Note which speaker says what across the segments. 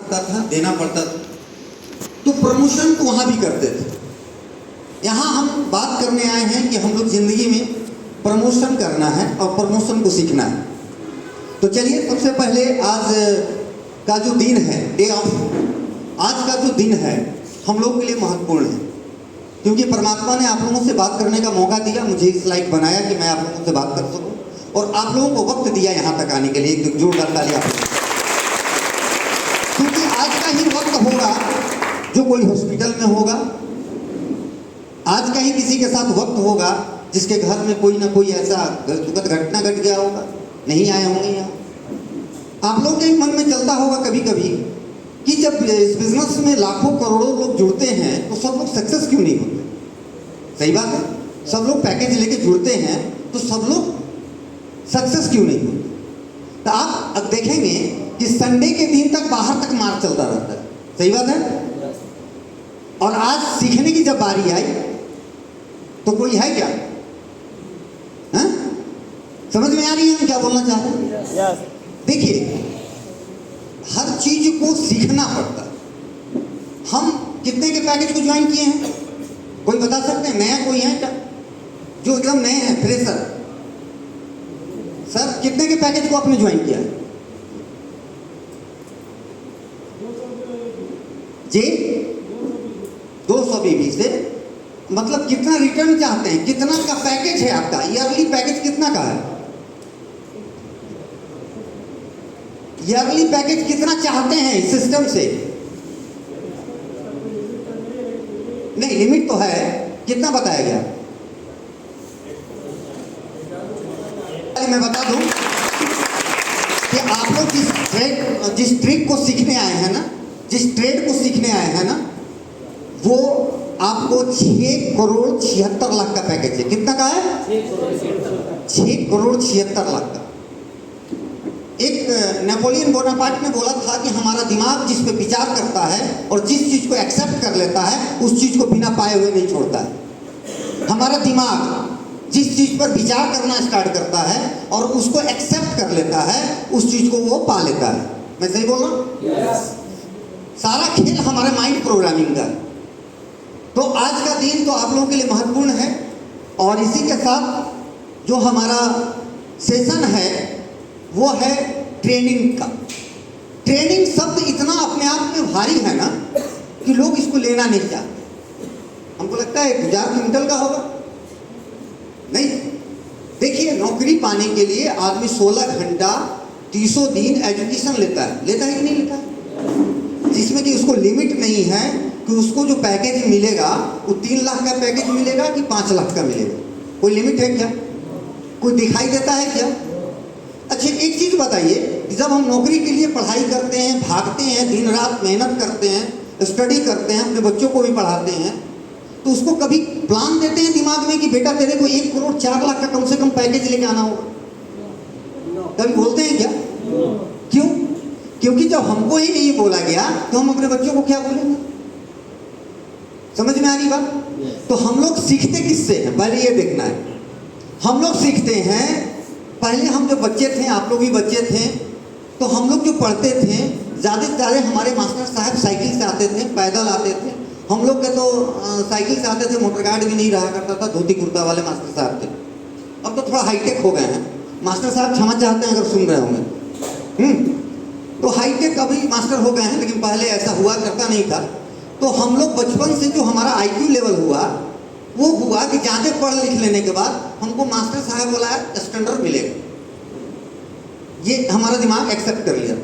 Speaker 1: पड़ता था, देना पड़ता था, तो प्रमोशन तो वहाँ भी करते थे। यहाँ हम बात करने आए हैं कि हम लोग ज़िंदगी में प्रमोशन करना है और प्रमोशन को सीखना है। तो चलिए, सबसे पहले आज का जो दिन है, डे ऑफ, आज का जो दिन है हम लोग के लिए महत्वपूर्ण है, क्योंकि परमात्मा ने आप लोगों से बात करने का मौका दिया, मुझे इस लायक बनाया कि मैं आप लोगों से बात कर सकूं, और आप लोगों को वक्त दिया यहाँ तक आने के लिए। एक जोरदार ताली आप लोगों को। क्योंकि आज का ही वक्त होगा जो कोई हॉस्पिटल में होगा, आज का ही किसी के साथ वक्त होगा जिसके घर में कोई ना कोई ऐसा दुखद घटना घट गया होगा, नहीं आए होंगे यहाँ। आप लोगों के मन में चलता होगा कभी कभी कि जब इस बिजनेस में लाखों करोड़ों लोग जुड़ते हैं तो सब लोग सक्सेस क्यों नहीं होते? सही बात है, सब लोग पैकेज लेके जुड़ते हैं तो सब लोग सक्सेस क्यों नहीं होते? तो आप अब देखेंगे कि संडे के दिन तक बाहर तक मार चलता रहता है। सही बात है। और आज सीखने की जब बारी आई तो कोई है क्या? हा? समझ में आ रही है हम क्या बोलना चाह रहे हैं? देखिए, हर चीज को सीखना पड़ता है। हम कितने के पैकेज को ज्वाइन किए हैं? कोई बता सकते हैं? नया कोई है क्या जो एकदम नए हैं, फ्रेशर? सर, कितने के पैकेज को आपने ज्वाइन किया है जी? 200 बीबी से। मतलब कितना रिटर्न चाहते हैं? कितना का पैकेज है आपका? ईयरली पैकेज कितना का है? ईयरली पैकेज कितना चाहते हैं इस सिस्टम से? नहीं, लिमिट तो है, कितना बताया गया? मैं बता दूं कि आप लोग जिस ट्रिक को सीखने आए हैं ना, जिस ट्रेड को सीखने आए हैं ना, वो आपको 6 करोड़ 76 लाख का पैकेज है। कितना का है? 6 करोड़ 76 लाख का। एक नेपोलियन बोनापार्ट ने बोला था कि हमारा दिमाग जिस पे विचार करता है और जिस चीज को एक्सेप्ट कर लेता है उस चीज को बिना पाए हुए नहीं छोड़ता है। हमारा दिमाग जिस चीज पर विचार करना स्टार्ट करता है और उसको एक्सेप्ट कर लेता है, उस चीज को वो पा लेता है। मैं सही बोल रहा हूँ? yes. सारा खेल हमारे माइंड प्रोग्रामिंग का। तो आज का दिन तो आप लोगों के लिए महत्वपूर्ण है, और इसी के साथ जो हमारा सेशन है वो है ट्रेनिंग का। ट्रेनिंग शब्द इतना अपने आप में भारी है ना कि लोग इसको लेना नहीं चाहते। हमको लगता है 1000 क्विंटल का होगा। नहीं, देखिए, नौकरी पाने के लिए आदमी 16 घंटा 300 दिन एजुकेशन लेता है कि नहीं लेता है? जिसमें कि उसको लिमिट नहीं है कि उसको जो पैकेज मिलेगा वो 3 लाख का पैकेज मिलेगा कि 5 लाख का मिलेगा। कोई लिमिट है क्या? कोई दिखाई देता है क्या? अच्छा, एक चीज बताइए, जब हम नौकरी के लिए पढ़ाई करते हैं, भागते हैं, दिन रात मेहनत करते हैं, स्टडी करते हैं, अपने बच्चों को भी पढ़ाते हैं, तो उसको कभी प्लान देते हैं दिमाग में कि बेटा तेरे को 1 करोड़ 4 लाख का कम से कम पैकेज लेके आना होगा? कभी बोलते हैं क्या? क्यों? क्योंकि जब हमको ही नहीं बोला गया तो हम अपने बच्चों को क्या बोलेंगे? समझ में आ रही बात? तो हम लोग सीखते किससे हैं, पहले ये देखना है। हम लोग सीखते हैं, पहले हम जब बच्चे थे, आप लोग भी बच्चे थे, तो हम लोग जो पढ़ते थे, ज़्यादा से ज़्यादा हमारे मास्टर साहब साइकिल से आते थे, पैदल आते थे। हम लोग के तो साइकिल से आते थे, मोटर गार्ड भी नहीं रहा करता था, धोती कुर्ता वाले मास्टर साहब थे। अब तो थोड़ा हाईटेक हो गए हैं मास्टर साहब, क्षमा चाहते हैं अगर सुन रहे होंगे। तो हाईटेक अभी मास्टर हो गए हैं, लेकिन पहले ऐसा हुआ करता नहीं था। तो हम लोग बचपन से जो हमारा IQ लेवल हुआ वो हुआ कि ज़्यादा पढ़ लिख लेने के बाद हमको मास्टर साहब वाला स्टैंडर्ड मिलेगा। ये हमारा दिमाग एक्सेप्ट कर लिया,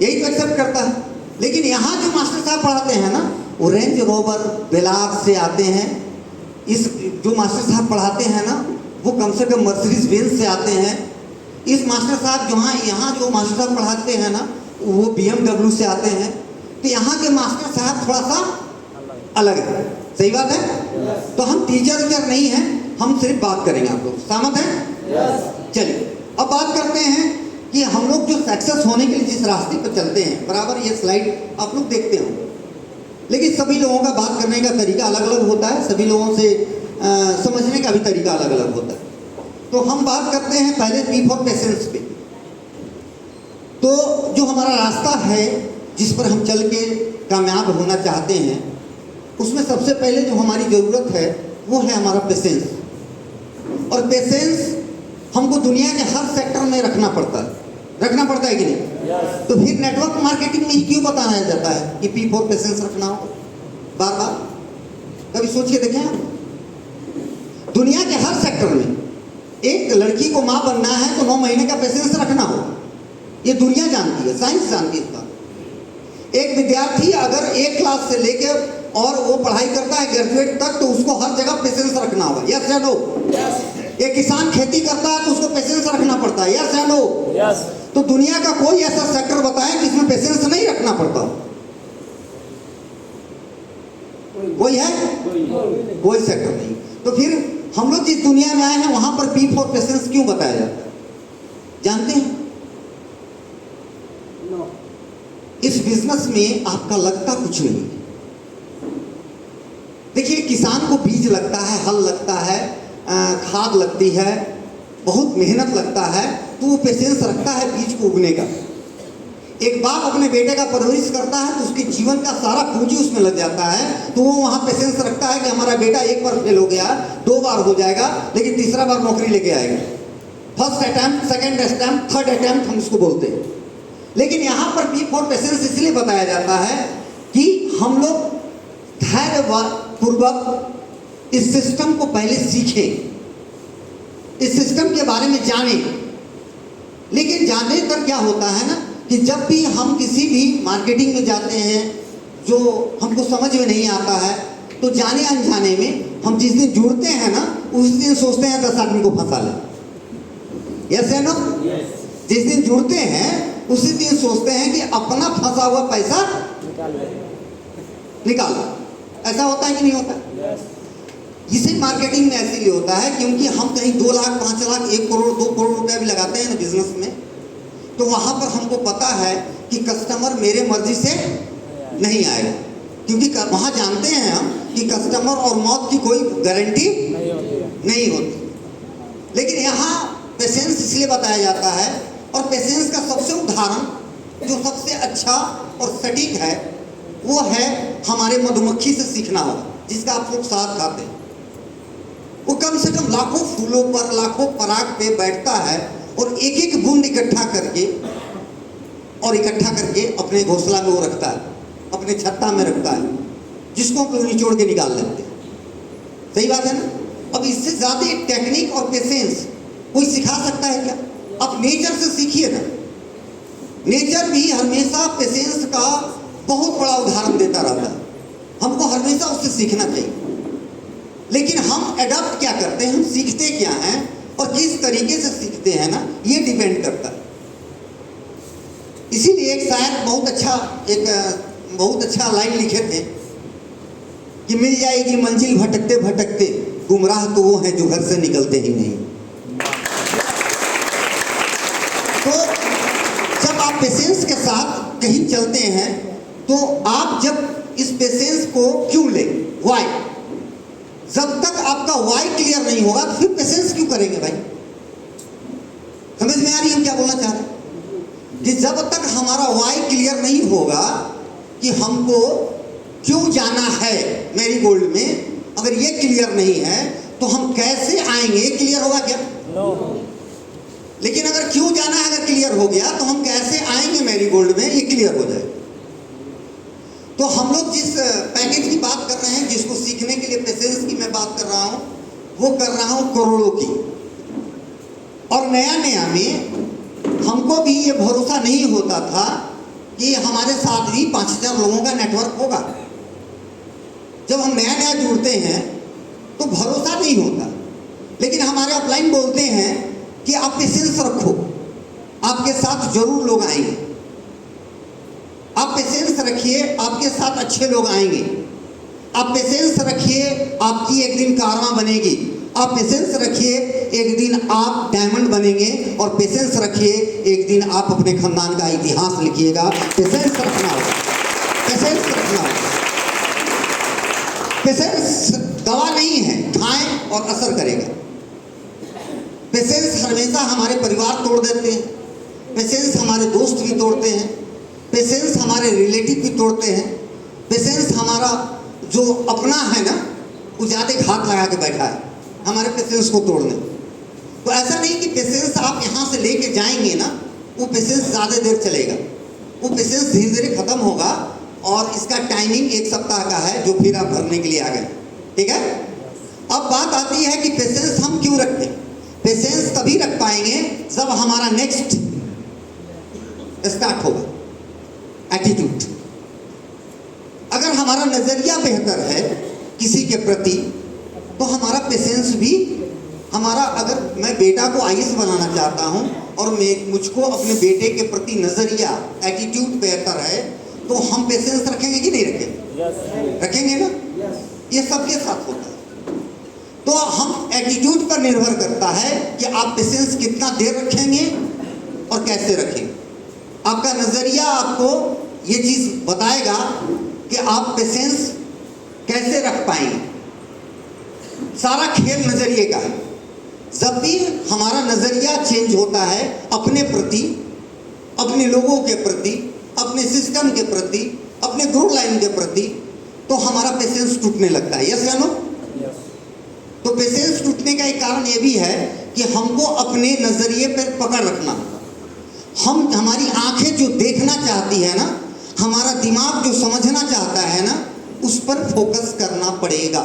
Speaker 1: यही तो एक्सेप्ट करता है। लेकिन यहाँ जो मास्टर साहब पढ़ाते हैं ना, वो रेंज रोवर बेलार से आते हैं। इस जो मास्टर साहब पढ़ाते हैं ना, वो कम से कम मर्सिडीज बेंज से आते हैं। इस मास्टर साहब यहाँ जो मास्टर साहब पढ़ाते हैं ना, वो BMW से आते हैं। तो यहाँ के मास्टर साहब थोड़ा सा अलग है। सही बात है? तो हम टीचर नहीं हैं, हम सिर्फ बात करेंगे। आप लोग सहमत हैं? चलिए, अब बात करते हैं कि हम लोग जो सक्सेस होने के लिए जिस रास्ते पर चलते हैं, बराबर ये स्लाइड आप लोग देखते हो, लेकिन सभी लोगों का बात करने का तरीका अलग अलग होता है, सभी लोगों से समझने का भी तरीका अलग अलग होता है। तो हम बात करते हैं पहले P फॉर पेशेंस पे। तो जो हमारा रास्ता है जिस पर हम चल के कामयाब होना चाहते हैं, उसमें सबसे पहले जो हमारी ज़रूरत है वो है हमारा पेशेंस। और पेशेंस हमको दुनिया के हर सेक्टर में रखना पड़ता है कि नहीं? तो फिर नेटवर्क मार्केटिंग में ही क्यों बताया जाता है कि P for पेशेंस रखना हो बार बार? कभी सोच के देखें आप? दुनिया के हर सेक्टर में एक लड़की को माँ बनना है तो 9 महीने का पेशेंस रखना हो, ये दुनिया जानती है, साइंस जानती है इसका। एक विद्यार्थी अगर एक क्लास से लेकर और वो पढ़ाई करता है ग्रेजुएट तक, तो उसको हर जगह पेशेंस रखना होगा, यस या नो? एक किसान खेती करता है तो उसको पेशेंस रखना पड़ता है, यस या नो? तो दुनिया का कोई ऐसा सेक्टर बताएं जिसमें पेशेंस नहीं रखना पड़ता हो? कोई है? कोई सेक्टर नहीं। तो फिर हम लोग जिस दुनिया में आए हैं वहां पर P for पेशेंस क्यों बताया जाता है, जानते हैं? इस बिजनेस में आपका लगता कुछ नहीं। देखिए, किसान को बीज लगता है, हल लगता है, खाद लगती है, बहुत मेहनत लगता है, तो वो पेशेंस रखता है बीज को उगने का। एक बाप अपने बेटे का परवरिश करता है तो उसके जीवन का सारा पूंजी उसमें लग जाता है, तो वो वहाँ पेशेंस रखता है कि हमारा बेटा एक बार फेल हो गया, 2 बार हो जाएगा, लेकिन तीसरा बार नौकरी लेके आएगा। First attempt, second attempt, third attempt हम इसको बोलते हैं। लेकिन यहाँ पर P for पेशेंस इसलिए बताया जाता है कि हम लोग धैर्यपूर्वक इस सिस्टम को पहले सीखें, इस सिस्टम के बारे में जानें। लेकिन जानने पर क्या होता है ना कि जब भी हम किसी भी मार्केटिंग में जाते हैं जो हमको समझ में नहीं आता है, तो जाने अनजाने में हम जिस दिन जुड़ते हैं ना, उस दिन सोचते हैं 10 आदमी को फंसा लें, यस या नो? जिस दिन जुड़ते हैं उसी दिन सोचते हैं कि अपना फंसा हुआ पैसा निकाल। ऐसा होता है कि नहीं होता? इसे मार्केटिंग में ऐसे लिए होता है क्योंकि हम कहीं 2 लाख, 5 लाख, 1 करोड़, 2 करोड़ रुपया भी लगाते हैं ना बिजनेस में, तो वहां पर हमको पता है कि कस्टमर मेरे मर्जी से नहीं आएगा, क्योंकि वहां जानते हैं हम कि कस्टमर और मौत की कोई गारंटी नहीं होती। लेकिन यहाँ पेशेंस इसलिए बताया जाता है, और पेशेंस का सबसे उदाहरण जो सबसे अच्छा और सटीक है वो है हमारे मधुमक्खी से सीखना होगा, जिसका आप लोग साथ खाते हैं। वो कम से कम लाखों फूलों पर, लाखों पराग पे बैठता है और एक एक बूंद इकट्ठा करके अपने घोंसला में वो रखता है, अपने छत्ता में रखता है, जिसको हम लोग निचोड़ के निकाल लेते हैं। सही बात है ना? अब इससे ज्यादा टेक्निक और पेशेंस कोई सिखा सकता है क्या? आप नेचर से सीखिए ना। नेचर भी हमेशा पेशेंस का बहुत बड़ा उदाहरण देता रहता है, हमको हमेशा उससे सीखना चाहिए। लेकिन हम एडॉप्ट क्या करते हैं, हम सीखते क्या हैं और किस तरीके से सीखते हैं ना, ये डिपेंड करता है। इसीलिए एक शायर बहुत अच्छा लाइन लिखे थे कि मिल जाएगी मंजिल भटकते भटकते, गुमराह तो वो हैं जो घर से निकलते ही नहीं। तो जब आप पेशेंस के साथ कहीं चलते हैं तो आप जब इस पेशेंस को क्यों लें, वाई, जब तक आपका वाई क्लियर नहीं होगा तो फिर पेशेंस क्यों करेंगे भाई? समझ में आ रही है हम क्या बोलना चाह रहे हैं? कि जब तक हमारा वाई क्लियर नहीं होगा कि हमको क्यों जाना है मैरीगोल्ड में, अगर ये क्लियर नहीं है तो हम कैसे आएंगे? क्लियर होगा क्या? no. लेकिन अगर क्यों जाना है अगर क्लियर हो गया तो हम कैसे आएंगे मैरीगोल्ड में, ये क्लियर हो जाए। तो हम लोग जिस पैकेज की बात कर रहे हैं, जिसको सीखने के लिए पेशेंस की मैं बात कर रहा हूं, वो कर रहा हूं करोड़ों की। और नया में हमको भी ये भरोसा नहीं होता था कि हमारे साथ भी 5000 लोगों का नेटवर्क होगा। जब हम नया जुड़ते हैं तो भरोसा नहीं होता, लेकिन हमारे अपलाइन बोलते हैं कि आप पेशेंस रखो, आपके साथ जरूर लोग आएंगे। आप पेशेंस रखिए, आपके साथ अच्छे लोग आएंगे। आप पेशेंस रखिए, आपकी एक दिन कारवां बनेगी। आप पेशेंस रखिए, एक दिन आप डायमंड बनेंगे। और पेशेंस रखिए, एक दिन आप अपने खानदान का इतिहास लिखिएगा। पेशेंस रखना होगा, पेशेंस रखना होगा। पेशेंस दवा नहीं है, खाएं और असर करेगा। पेशेंस हमेशा हमारे परिवार तोड़ देते हैं, पेशेंस हमारे दोस्त भी तोड़ते हैं, पेशेंस हमारे रिलेटिव भी तोड़ते हैं। पेशेंस हमारा जो अपना है ना, वो ज़्यादा घात लगा के बैठा है हमारे पेशेंस को तोड़ने। तो ऐसा नहीं कि पेशेंस आप यहाँ से लेके जाएंगे ना, वो पेशेंस ज़्यादा देर चलेगा, वो पेशेंस धीरे धीरे खत्म होगा और इसका टाइमिंग 1 सप्ताह का है जो फिर आप भरने के लिए आ गए। ठीक है। अब बात आती है कि पेशेंस हम क्यों रखें। पेशेंस तभी रख पाएंगे जब हमारा नेक्स्ट स्टार्ट होगा, एटीट्यूड। अगर हमारा नजरिया बेहतर है किसी के प्रति तो हमारा पेशेंस भी हमारा, अगर मैं बेटा को आईएएस बनाना चाहता हूं और मुझको अपने बेटे के प्रति नजरिया, एटीट्यूड बेहतर है, तो हम पेशेंस रखेंगे कि नहीं रखेंगे? रखेंगे ना। ये सबके साथ होता है। तो हम एटीट्यूड पर निर्भर करता है कि आप पेशेंस कितना देर रखेंगे और कैसे रखेंगे। आपका नजरिया आपको ये चीज बताएगा कि आप पेशेंस कैसे रख पाएंगे। सारा खेल नजरिए का है। जब भी हमारा नजरिया चेंज होता है अपने प्रति, अपने लोगों के प्रति, अपने सिस्टम के प्रति, अपने ग्रुप लाइन के प्रति, तो हमारा पेशेंस टूटने लगता है। यस या नो? तो पेशेंस टूटने का एक कारण ये भी है कि हमको अपने नजरिए पर पकड़ रखना। हमारी आंखें जो देखना चाहती है ना, हमारा दिमाग जो समझना चाहता है ना, उस पर फोकस करना पड़ेगा।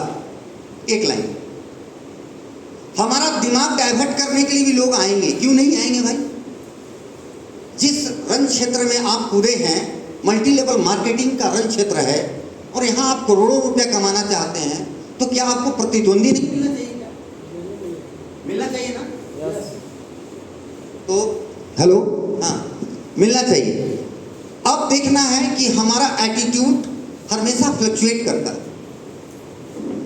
Speaker 1: एक लाइन। हमारा दिमाग डाइवर्ट करने के लिए भी लोग आएंगे, क्यों नहीं आएंगे भाई? जिस रंग क्षेत्र में आप पूरे हैं, मल्टी लेवल मार्केटिंग का रंग क्षेत्र है, और यहाँ आप करोड़ों रुपए कमाना चाहते हैं, तो क्या आपको प्रतिद्वंदी नहीं मिलना चाहिए? क्या मिलना चाहिए ना? तो हेलो, हाँ, मिलना चाहिए। अब देखना है कि हमारा एटीट्यूड हमेशा फ्लक्चुएट करता है।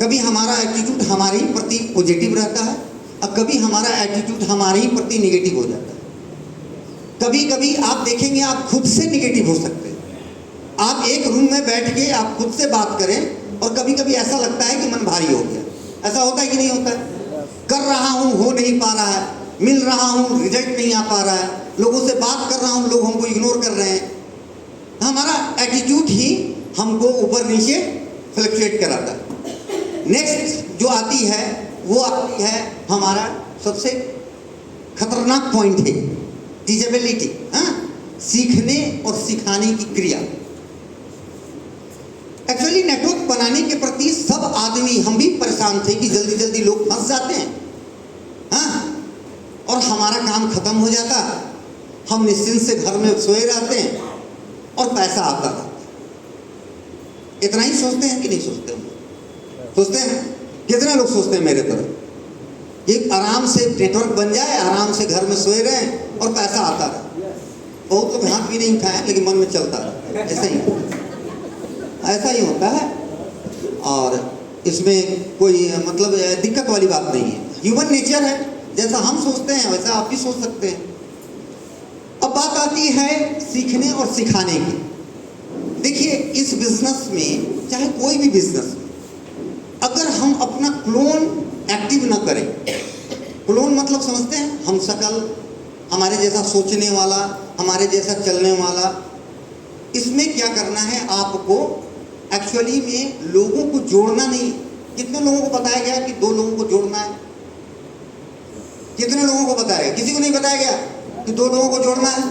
Speaker 1: कभी हमारा एटीट्यूड हमारे ही प्रति पॉजिटिव रहता है और कभी हमारा एटीट्यूड हमारे ही प्रति नेगेटिव हो जाता है। कभी कभी आप देखेंगे आप खुद से नेगेटिव हो सकते हैं। आप एक रूम में बैठ के आप खुद से बात करें और कभी कभी ऐसा लगता है कि मन भारी हो गया। ऐसा होता है कि नहीं होता है? कर रहा हूँ, हो नहीं पा रहा है, मिल रहा हूँ, रिजल्ट नहीं आ पा रहा है, लोगों से बात कर रहा हूँ, लोग हमको इग्नोर कर रहे हैं। हमारा एटीट्यूड ही हमको ऊपर नीचे फ्लक्चुएट कराता है। नेक्स्ट जो आती है वो आती है हमारा सबसे खतरनाक पॉइंट है टीचेबिलिटी। हाँ, सीखने और सिखाने की क्रिया। एक्चुअली नेटवर्क बनाने के प्रति सब आदमी, हम भी परेशान थे कि जल्दी जल्दी लोग फंस जाते हैं, हाँ, और हमारा काम खत्म हो जाता, हम निश्चिंत से घर में सोए रहते हैं और पैसा आता था। इतना ही सोचते हैं कि नहीं सोचते? सोचते हैं। कितने लोग सोचते हैं मेरे तरह? एक आराम से नेटवर्क बन जाए, आराम से घर में सोए रहें और पैसा आता रहे। बहुत लोग हाथ भी नहीं उठाए लेकिन मन में चलता रहे। ऐसा ही होता है और इसमें कोई मतलब दिक्कत वाली बात नहीं है। ह्यूमन नेचर है, जैसा हम सोचते हैं वैसा आप भी सोच सकते हैं। अब बात आती है सीखने और सिखाने की। देखिए, इस बिजनेस में, चाहे कोई भी बिजनेस में, अगर हम अपना क्लोन एक्टिव ना करें, क्लोन मतलब समझते हैं, हम शकल, हमारे जैसा सोचने वाला, हमारे जैसा चलने वाला, इसमें क्या करना है आपको? एक्चुअली में लोगों को जोड़ना नहीं। कितने लोगों को बताया गया कि 2 लोगों को जोड़ना है? कितने लोगों को बताया गया? किसी को नहीं बताया गया कि 2 लोगों को जोड़ना है?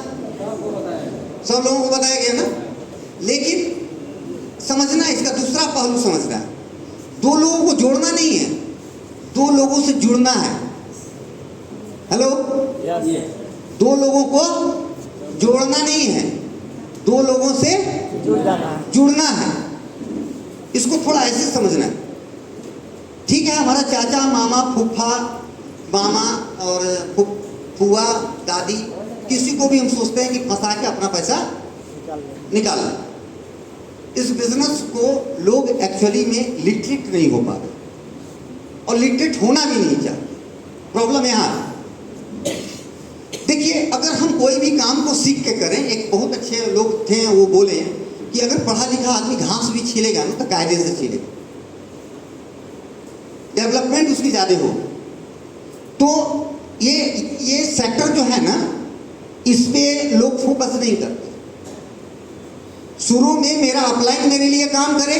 Speaker 1: सब लोगों को बताया गया ना। लेकिन समझना, इसका दूसरा पहलू समझना है। 2 लोगों को जोड़ना नहीं है, 2 लोगों से जुड़ना है। हेलो, 2 लोगों को जोड़ना नहीं है, 2 लोगों से जुड़ना है। इसको थोड़ा ऐसे समझना है। ठीक है, हमारा चाचा, मामा, फूफा, मामा और फुआ, दादी, किसी को भी हम सोचते हैं कि फंसा के अपना पैसा निकाल लें। इस बिजनेस को लोग एक्चुअली में लिटरेट नहीं हो पा रहे और लिटरेट होना भी नहीं चाहते। प्रॉब्लम यहाँ है। देखिए, अगर हम कोई भी काम को सीख के करें, एक बहुत अच्छे लोग थे, वो बोले कि अगर पढ़ा लिखा आदमी घास भी छीलेगा ना तो कायदे से छीलेगा, डेवलपमेंट उसकी ज़्यादा हो। तो ये सेक्टर जो है ना, इस पे लोग फोकस नहीं करते। शुरू में मेरा अपलाइन मेरे लिए काम करे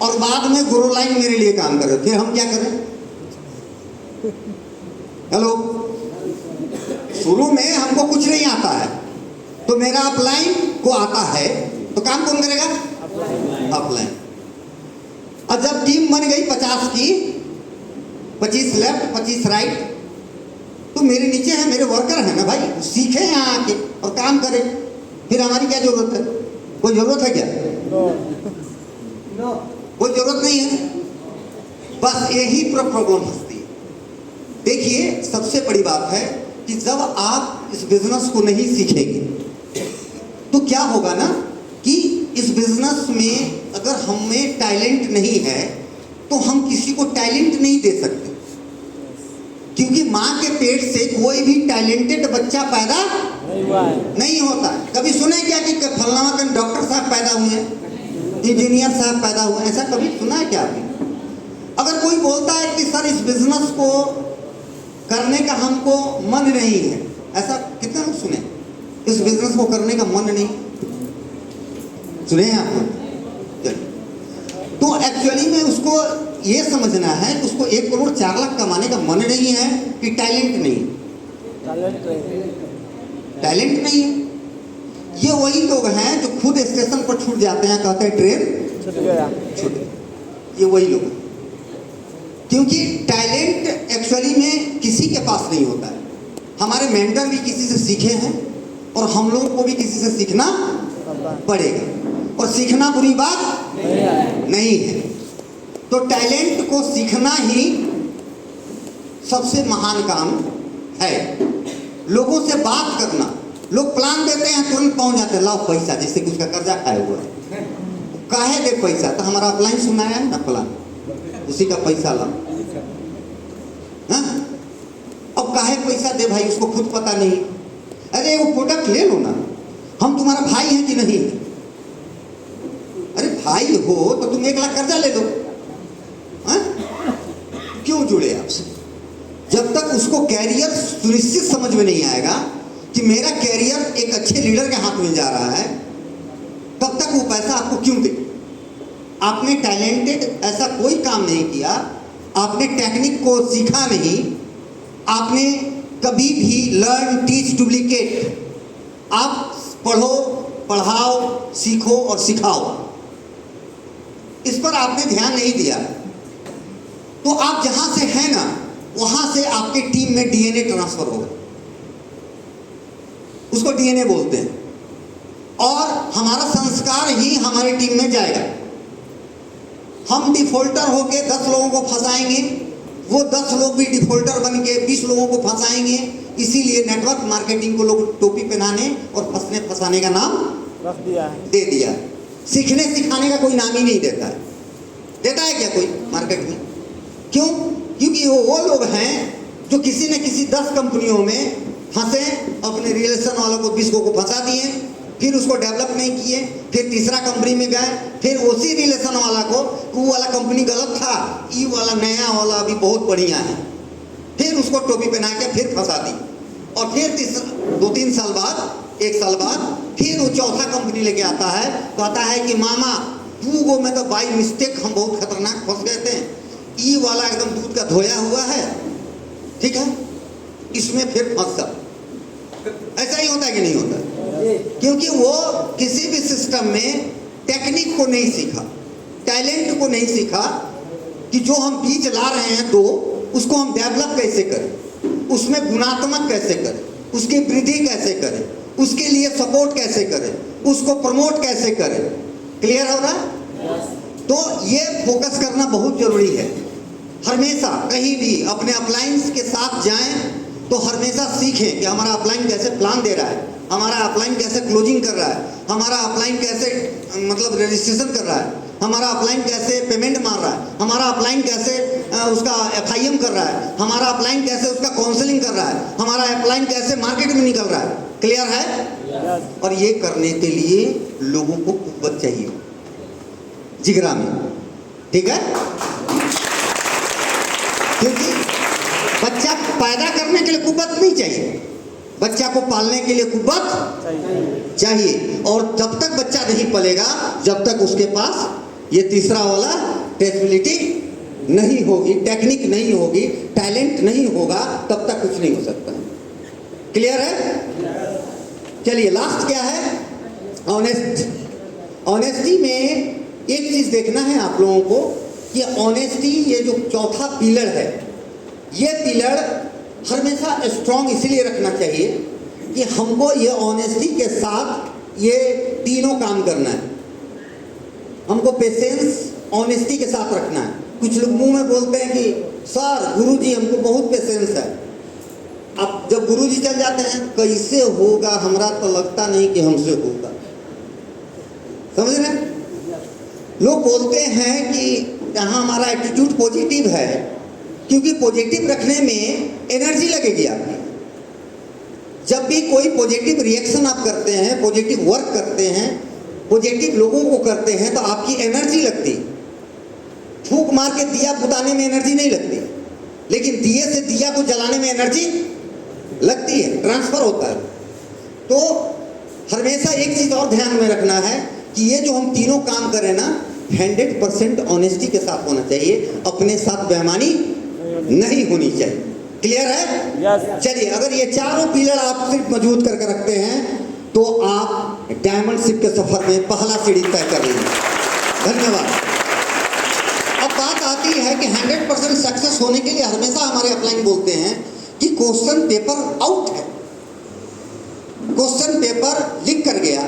Speaker 1: और बाद में ग्रो लाइन मेरे लिए काम करे, फिर हम क्या करें? हेलो, शुरू में हमको कुछ नहीं आता है तो मेरा अपलाइन को आता है, तो काम कौन करेगा? अपलाइन। और जब टीम बन गई 50 की, 25 लेफ्ट 25 राइट, तो मेरे नीचे है, मेरे वर्कर है ना भाई, सीखे यहाँ आके और काम करें, फिर हमारी क्या जरूरत है? कोई जरूरत है क्या? कोई जरूरत नहीं है। बस यही प्रॉब्लम फंसती है। देखिए, सबसे बड़ी बात है कि जब आप इस बिजनेस को नहीं सीखेंगे तो क्या होगा ना कि इस बिजनेस में अगर हमें टैलेंट नहीं है तो हम किसी को टैलेंट नहीं दे सकते, क्योंकि माँ के पेट से कोई भी टैलेंटेड बच्चा पैदा नहीं होता। कभी सुने क्या कि फलाना का डॉक्टर साहब पैदा हुए, इंजीनियर साहब पैदा हुए? ऐसा कभी सुना है क्या आपने? अगर कोई बोलता है कि सर इस बिजनेस को करने का हमको मन नहीं है, ऐसा कितने लोग सुने? इस बिजनेस को करने का मन नहीं सुने हैं आप? तो एक्चुअली में उसको ये समझना है कि उसको 1 करोड़ 4 लाख कमाने का मन नहीं है कि टैलेंट नहीं? टैलेंट नहीं है। ये वही लोग हैं जो खुद स्टेशन पर छूट जाते हैं, कहते हैं ट्रेन छूट गया। ये वही लोग हैं, क्योंकि टैलेंट एक्चुअली में किसी के पास नहीं होता है। हमारे मेंटर भी किसी से सीखे हैं और हम लोगों को भी किसी से सीखना पड़ेगा, और सीखना बुरी बात नहीं है। तो टैलेंट को सीखना ही सबसे महान काम है। लोगों से बात करना, लोग प्लान देते हैं तुरंत पहुंच जाते हैं, लाओ पैसा, जैसे कि उसका कर्जा खाए हुआ है, काहे दे पैसा? तो हमारा अपलाइन सुनाया है ना प्लान, उसी का पैसा लाओ। अब काहे पैसा दे भाई, उसको खुद पता नहीं। अरे वो प्रोडक्ट ले लो ना, हम तुम्हारा भाई हैं कि नहीं? अरे भाई हो तो तुम 1 लाख कर्जा ले लो। क्यों जुड़े आपसे? जब तक उसको कैरियर सुनिश्चित समझ में नहीं आएगा कि मेरा कैरियर एक अच्छे लीडर के हाथ में जा रहा है, तब तक वो पैसा आपको क्यों दे? आपने टैलेंटेड ऐसा कोई काम नहीं किया, आपने टेक्निक को सीखा नहीं, आपने कभी भी लर्न टीच डुप्लीकेट, आप पढ़ो, पढ़ाओ, सीखो और सिखाओ, इस पर आपने ध्यान नहीं दिया, तो आप जहां से हैं ना वहां से आपके टीम में डीएनए ट्रांसफर होगा, उसको डीएनए बोलते हैं, और हमारा संस्कार ही हमारी टीम में जाएगा। हम डिफॉल्टर होके 10 लोगों को फंसाएंगे, वो 10 लोग भी डिफॉल्टर बन के 20 लोगों को फंसाएंगे। इसीलिए नेटवर्क मार्केटिंग को लोग टोपी पहनाने और फंसने फंसाने का नाम रख दिया है, दे दिया। सीखने सिखाने का कोई नाम ही नहीं देता है। देता है क्या कोई मार्केट में? क्यों? क्योंकि वो लोग हैं जो किसी न किसी 10 कंपनियों में फंसे, अपने रिलेशन वालों को 20 को फंसा दिए, फिर उसको डेवलप नहीं किए, फिर तीसरा कंपनी में गए, फिर उसी रिलेशन वाला को वो वाला कंपनी गलत था, ये वाला नया वाला अभी बहुत बढ़िया है, फिर उसको टोपी पहना के फिर फंसा दी, और फिर 2-3 साल बाद, 1 साल बाद फिर वो चौथा कंपनी लेके आता है, कहता है कि मामा तू वो में तो बाई मिस्टेक हम बहुत खतरनाक फंस गए थे, ये वाला एकदम दूध का धोया हुआ है, ठीक है, इसमें फिर फंस गया। ऐसा ही होता है कि नहीं होता? क्योंकि वो किसी भी सिस्टम में टेक्निक को नहीं सीखा, टैलेंट को नहीं सीखा कि जो हम बीज ला रहे हैं तो उसको हम डेवलप कैसे करें, उसमें गुणात्मक कैसे करें, उसकी वृद्धि कैसे करें, उसके लिए सपोर्ट कैसे करें, उसको प्रमोट कैसे करें। क्लियर हो रहा है? तो ये फोकस करना बहुत जरूरी है। हमेशा कहीं भी अपने अपलाइंस के साथ जाएं तो हमेशा सीखें कि हमारा अपलाइन कैसे प्लान दे रहा है, हमारा अपलाइन कैसे क्लोजिंग कर रहा है, हमारा अपलाइन कैसे मतलब रजिस्ट्रेशन कर रहा है, हमारा अपलाइन कैसे पेमेंट मार रहा है, हमारा अपलाइन कैसे उसका FIM कर रहा है, हमारा अपलाइन कैसे उसका काउंसलिंग कर रहा है, हमारा अपलाइन कैसे मार्केट में निकल रहा है। क्लियर है? और ये करने के लिए लोगों को कुव्वत चाहिए जिगरा में, ठीक है? क्योंकि बच्चा पैदा करने के लिए कुव्वत नहीं चाहिए, बच्चा को पालने के लिए कुव्वत चाहिए, और जब तक बच्चा नहीं पलेगा, जब तक उसके पास ये तीसरा वाला कैपेबिलिटी नहीं होगी, टेक्निक नहीं होगी, टैलेंट नहीं होगा, तब तक कुछ नहीं हो सकता। क्लियर है? चलिए लास्ट क्या है? ऑनेस्टी में एक चीज देखना है आप लोगों को कि ऑनेस्टी, ये जो चौथा पिलर है, ये पिलर हमेशा स्ट्रांग इसलिए रखना चाहिए कि हमको ये ऑनेस्टी के साथ ये तीनों काम करना है। हमको पेशेंस ऑनेस्टी के साथ रखना है। कुछ लोग मुंह में बोलते हैं कि सर गुरुजी हमको बहुत पेशेंस है, अब जब गुरुजी चल जाते हैं कैसे होगा, हमरा तो लगता नहीं कि हमसे होगा। समझ रहे हैं? लोग बोलते हैं कि यहाँ हमारा एटीट्यूड पॉजिटिव है, क्योंकि पॉजिटिव रखने में एनर्जी लगेगी आपकी। जब भी कोई पॉजिटिव रिएक्शन आप करते हैं, पॉजिटिव वर्क करते हैं, पॉजिटिव लोगों को करते हैं, तो आपकी एनर्जी लगती। फूंक मार के दिया बुताने में एनर्जी नहीं लगती, लेकिन दिए से दिया को जलाने में एनर्जी लगती है, ट्रांसफर होता है। तो हमेशा एक चीज और ध्यान में रखना है कि ये जो हम तीनों काम करें ना, 100% ऑनेस्टी के साथ होना चाहिए, अपने साथ बेईमानी नहीं होनी चाहिए। क्लियर है?
Speaker 2: yes.
Speaker 1: चलिए, अगर ये चारों पिलर आप सिर्फ मजबूत करके रखते हैं तो आप डायमंडशिप के सफर में पहला सीढ़ी तय कर लेंगे। धन्यवाद। अब बात आती है कि 100% सक्सेस होने के लिए हमेशा हमारे अपलाइन बोलते हैं कि क्वेश्चन पेपर आउट है, क्वेश्चन पेपर लीक कर गया,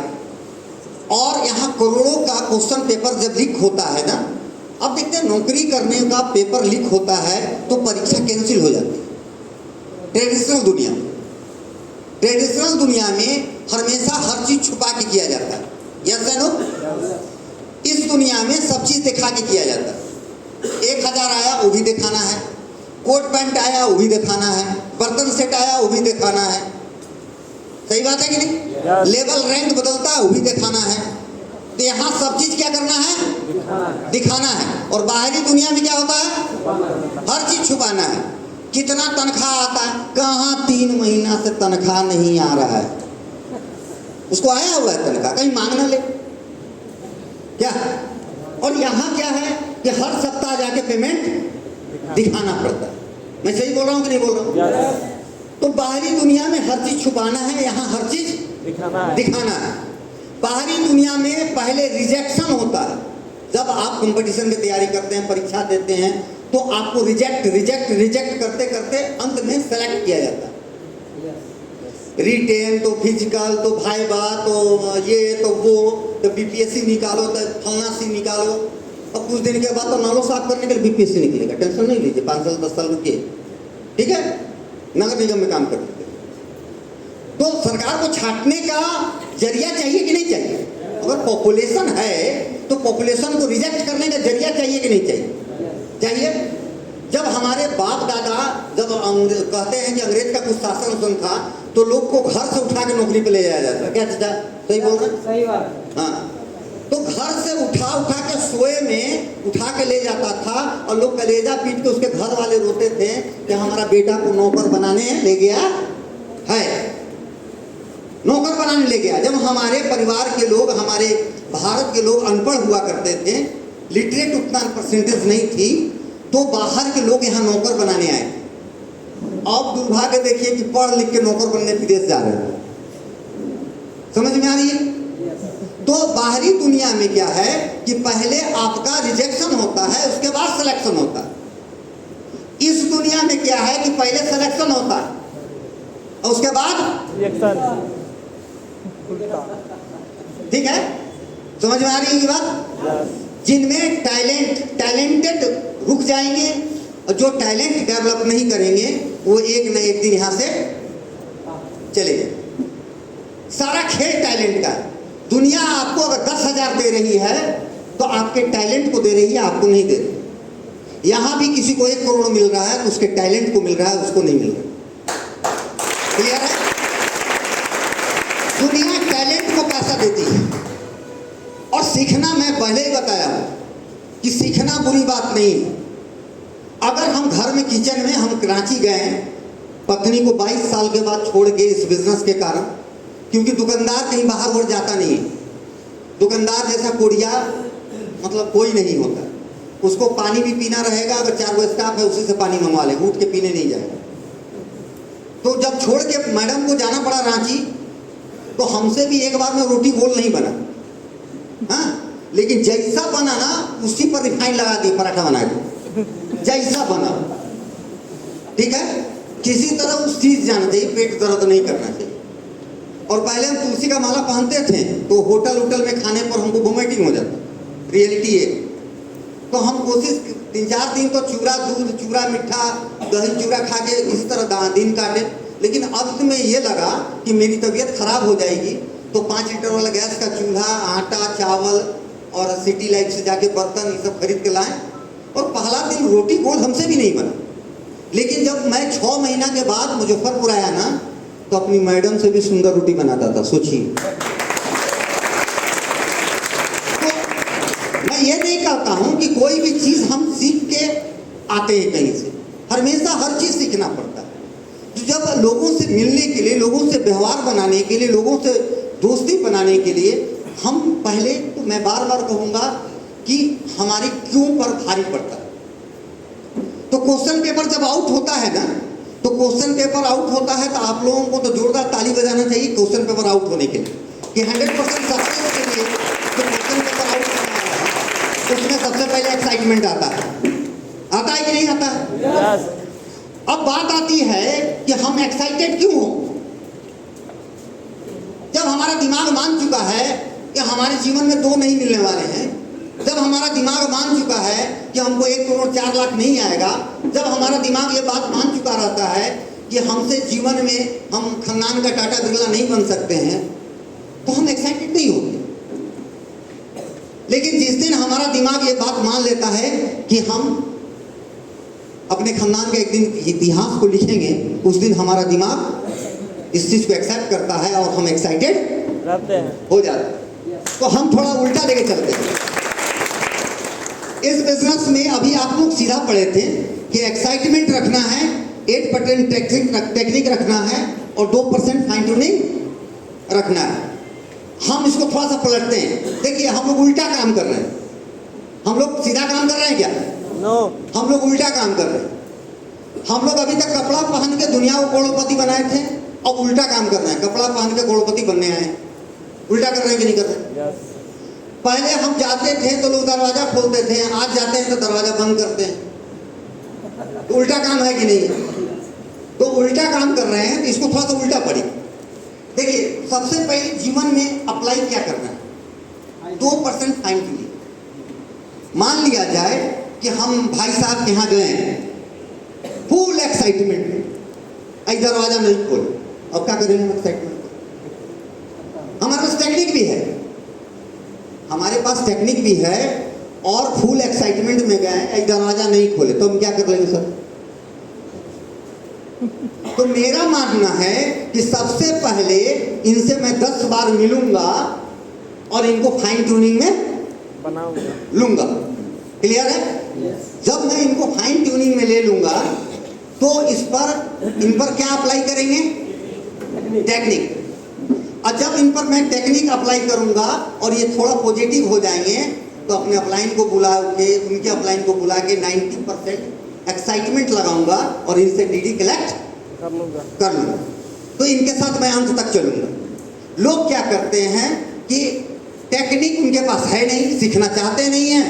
Speaker 1: और यहाँ करोड़ों का क्वेश्चन पेपर जब लीक होता है ना, अब देखते हैं नौकरी करने का पेपर लीक होता है तो परीक्षा कैंसिल हो जाती है। ट्रेडिशनल दुनिया में हमेशा हर चीज छुपा के किया जाता है। Yes no? इस दुनिया में सब चीज दिखा के किया जाता है। 1000 आया वो भी दिखाना है, कोट पैंट आया वो भी दिखाना है, बर्तन सेट आया वो भी दिखाना है। सही बात है कि नहीं? लेवल रैंक बदलता है वो भी दिखाना है। तो यहाँ सब चीज क्या करना है? दिखाना है। और बाहरी दुनिया में क्या होता है? हर चीज छुपाना है। कितना तनख्वाह आता है? कहाँ 3 महीना से तनख्वाह नहीं आ रहा है। उसको आया हुआ है तनख्वाह, कहीं मांग ना ले क्या? और यहाँ क्या है कि हर सप्ताह जाके पेमेंट दिखाना पड़ता है। मैं सही बोल रहा हूँ कि नहीं बोल रहा हूँ? तो बाहरी दुनिया में हर चीज छुपाना है, यहाँ हर चीज दिखाना है। बाहरी दुनिया में पहले रिजेक्शन होता है। जब आप कंपटीशन में तैयारी करते हैं, परीक्षा देते हैं, तो आपको रिजेक्ट करते करते अंत में सेलेक्ट किया जाता है। रिटेन तो फिजिकल तो भाईबा तो ये तो वो, तो बीपीएससी निकालो तो फलना सी निकालो, और कुछ दिन के बाद तो नालों साफ करने के लिए बीपीएससी निकलेगा। टेंशन नहीं लीजिए, 5 साल 10 साल रुकिए, ठीक है? नगर निगम में काम करते थे तो सरकार को छांटने का जरिया चाहिए कि नहीं चाहिए? अगर पॉपुलेशन है तो पॉपुलेशन को रिजेक्ट करने का जरिया चाहिए कि नहीं चाहिए? चाहिए। जब हमारे बाप दादा जब कहते हैं कि अंग्रेज का कुछ शासन था, तो लोग को घर से उठा के नौकरी पे ले जाया जाता। क्या चाचा सही बोल रहे?
Speaker 2: सही बात।
Speaker 1: हाँ, तो घर से उठा के सोए में उठा के ले जाता था, और लोग कलेजा पीट के उसके घर वाले रोते थे कि हमारा बेटा को नौकर बनाने ले गया है, नौकर बनाने ले गया। जब हमारे परिवार के लोग, हमारे भारत के लोग अनपढ़ हुआ करते थे, लिटरेट उतना परसेंटेज नहीं थी, तो बाहर के लोग यहाँ नौकर बनाने आए। अब दुर्भाग्य देखिए कि पढ़ लिख के नौकर बनने विदेश जा रहे हैं। समझ में आ रही है? तो बाहरी दुनिया में क्या है कि पहले आपका रिजेक्शन होता है, उसके बाद सिलेक्शन होता है। इस दुनिया में क्या है कि पहले सिलेक्शन होता है और उसके बाद
Speaker 2: रिजेक्शन।
Speaker 1: ठीक है? समझ में आ रही है ये बात? जिनमें टैलेंटेड रुक जाएंगे, और जो टैलेंट डेवलप नहीं करेंगे वो एक न एक दिन यहाँ से चले जाएंगे। सारा खेल टैलेंट का है। दुनिया आपको अगर 10,000 दे रही है तो आपके टैलेंट को दे रही है, आपको नहीं दे रही। यहां भी किसी को 1 करोड़ मिल रहा है तो उसके टैलेंट को मिल रहा है, उसको नहीं मिल रहा। क्लियर है? दुनिया टैलेंट को पैसा देती है। और सीखना, मैं पहले ही बताया हूं कि सीखना बुरी बात नहीं है। अगर हम घर में किचन में हम कराची गए, पत्नी को 22 साल के बाद छोड़ के इस बिजनेस के कारण, क्योंकि दुकानदार कहीं बाहर और जाता नहीं है। दुकानदार जैसा कोढ़िया मतलब कोई नहीं होता। उसको पानी भी पीना रहेगा, अगर 4 गो स्टाफ है उसी से पानी मंगवा ले, उठ के पीने नहीं जाएगा। तो जब छोड़ के मैडम को जाना पड़ा रांची, तो हमसे भी एक बार में रोटी गोल नहीं बना, हाँ, लेकिन जैसा बना ना उसी पर रिफाइन लगा दी, पराठा बना दी, जैसा बना। ठीक है, किसी तरह उस चीज जाना चाहिए, पेट दर्द नहीं करना चाहिए। और पहले हम तुलसी का माला पहनते थे तो होटल में खाने पर हमको वोमिटिंग हो जाता, रियलिटी है। तो हम कोशिश 3-4 दिन तो चूरा दूध, चूरा मीठा, दही चूरा खा के इस तरह दिन काटे। लेकिन अंत में ये लगा कि मेरी तबीयत खराब हो जाएगी, तो 5 लीटर वाला गैस का चूल्हा, आटा, चावल और सिटी लाइफ से जाके बर्तन ये सब खरीद के लाए। और पहला दिन रोटी गोल हमसे भी नहीं बना। लेकिन जब मैं 6 महीना के बाद मुजफ्फरपुर आया ना, तो अपनी मैडम से भी सुंदर रोटी बनाता था, सोचिए। तो मैं ये नहीं कहता हूं कि कोई भी चीज हम सीख के आते हैं कहीं से, हमेशा हर चीज सीखना पड़ता है। तो जब लोगों से मिलने के लिए, लोगों से व्यवहार बनाने के लिए, लोगों से दोस्ती बनाने के लिए हम पहले, तो मैं बार बार कहूंगा कि हमारी क्यों पर भारी पड़ता है। तो क्वेश्चन पेपर जब आउट होता है ना, तो क्वेश्चन पेपर आउट होता है तो आप लोगों को तो जोरदार ताली बजाना चाहिए क्वेश्चन पेपर आउट होने के लिए, कि 100% सक्सेस के लिए जो क्वेश्चन पेपर आउट होना है उसमें सबसे पहले एक्साइटमेंट आता है कि नहीं आता है? yes. अब बात आती है कि हम एक्साइटेड क्यों हो? जब हमारा दिमाग मान चुका है कि हमारे जीवन में 2 नहीं मिलने वाले हैं, जब हमारा दिमाग मान चुका है कि हमको 1 करोड़ 4 लाख नहीं आएगा, जब हमारा दिमाग ये बात मान चुका रहता है कि हमसे जीवन में हम खानदान का टाटा बिरला नहीं बन सकते हैं, तो हम एक्साइटेड नहीं होते। लेकिन जिस दिन हमारा दिमाग ये बात मान लेता है कि हम अपने खानदान का एक दिन इतिहास को लिखेंगे, उस दिन हमारा दिमाग इस चीज को एक्सेप्ट करता है और हम एक्साइटेड हो जाते हैं। तो हम थोड़ा उल्टा लेके चलते हैं। इस बिजनेस में अभी आप लोग सीधा पढ़े थे कि एक्साइटमेंट रखना है, 8% टेक्निक रखना है और 2% फाइन ट्यूनिंग रखना है। हम इसको थोड़ा सा पलटते हैं। देखिए, हम लोग उल्टा काम कर रहे हैं। हम लोग सीधा काम कर रहे हैं क्या? नो। हम लोग उल्टा काम कर रहे हैं। हम लोग अभी तक कपड़ा पहन के दुनिया को करोड़पति बनाए थे, अब उल्टा काम कर रहे हैं, कपड़ा पहन के करोड़पति बनने आए। उल्टा कर रहे हैं कि नहीं कर रहे? yes. पहले हम जाते थे तो लोग दरवाजा खोलते थे, आज जाते हैं तो दरवाजा बंद करते हैं। तो उल्टा काम है कि नहीं? तो उल्टा काम कर रहे हैं, तो इसको थोड़ा सा उल्टा पड़ी। देखिए, सबसे पहले जीवन में अप्लाई क्या करना है? 2% फाइन ट्यूनिंग। मान लिया जाए कि हम भाई साहब के यहाँ गए, फुल एक्साइटमेंट, दरवाजा नहीं खोल, अब क्या करेंगे? एक्साइटमेंट हमारे पास टेक्निक भी है, हमारे पास टेक्निक भी है और फुल एक्साइटमेंट में गए, दरवाजा नहीं खोले, तो हम क्या कर लेंगे सर? तो मेरा मानना है कि सबसे पहले इनसे मैं 10 बार मिलूंगा और इनको फाइन ट्यूनिंग में बनाऊंगा, लूंगा। क्लियर है? yes. जब मैं इनको फाइन ट्यूनिंग में ले लूंगा तो इन पर क्या अप्लाई करेंगे? टेक्निक। और जब इन पर मैं टेक्निक अप्लाई करूंगा और ये थोड़ा पॉजिटिव हो जाएंगे, तो अपने अपलाइन को बुला के, उनके अपलाइन को बुला के 90% एक्साइटमेंट लगाऊंगा और इनसे डीडी कलेक्ट कर लूंगा। तो इनके साथ मैं अंत तक चलूंगा। लोग क्या करते हैं कि टेक्निक उनके पास है नहीं, सीखना चाहते नहीं है,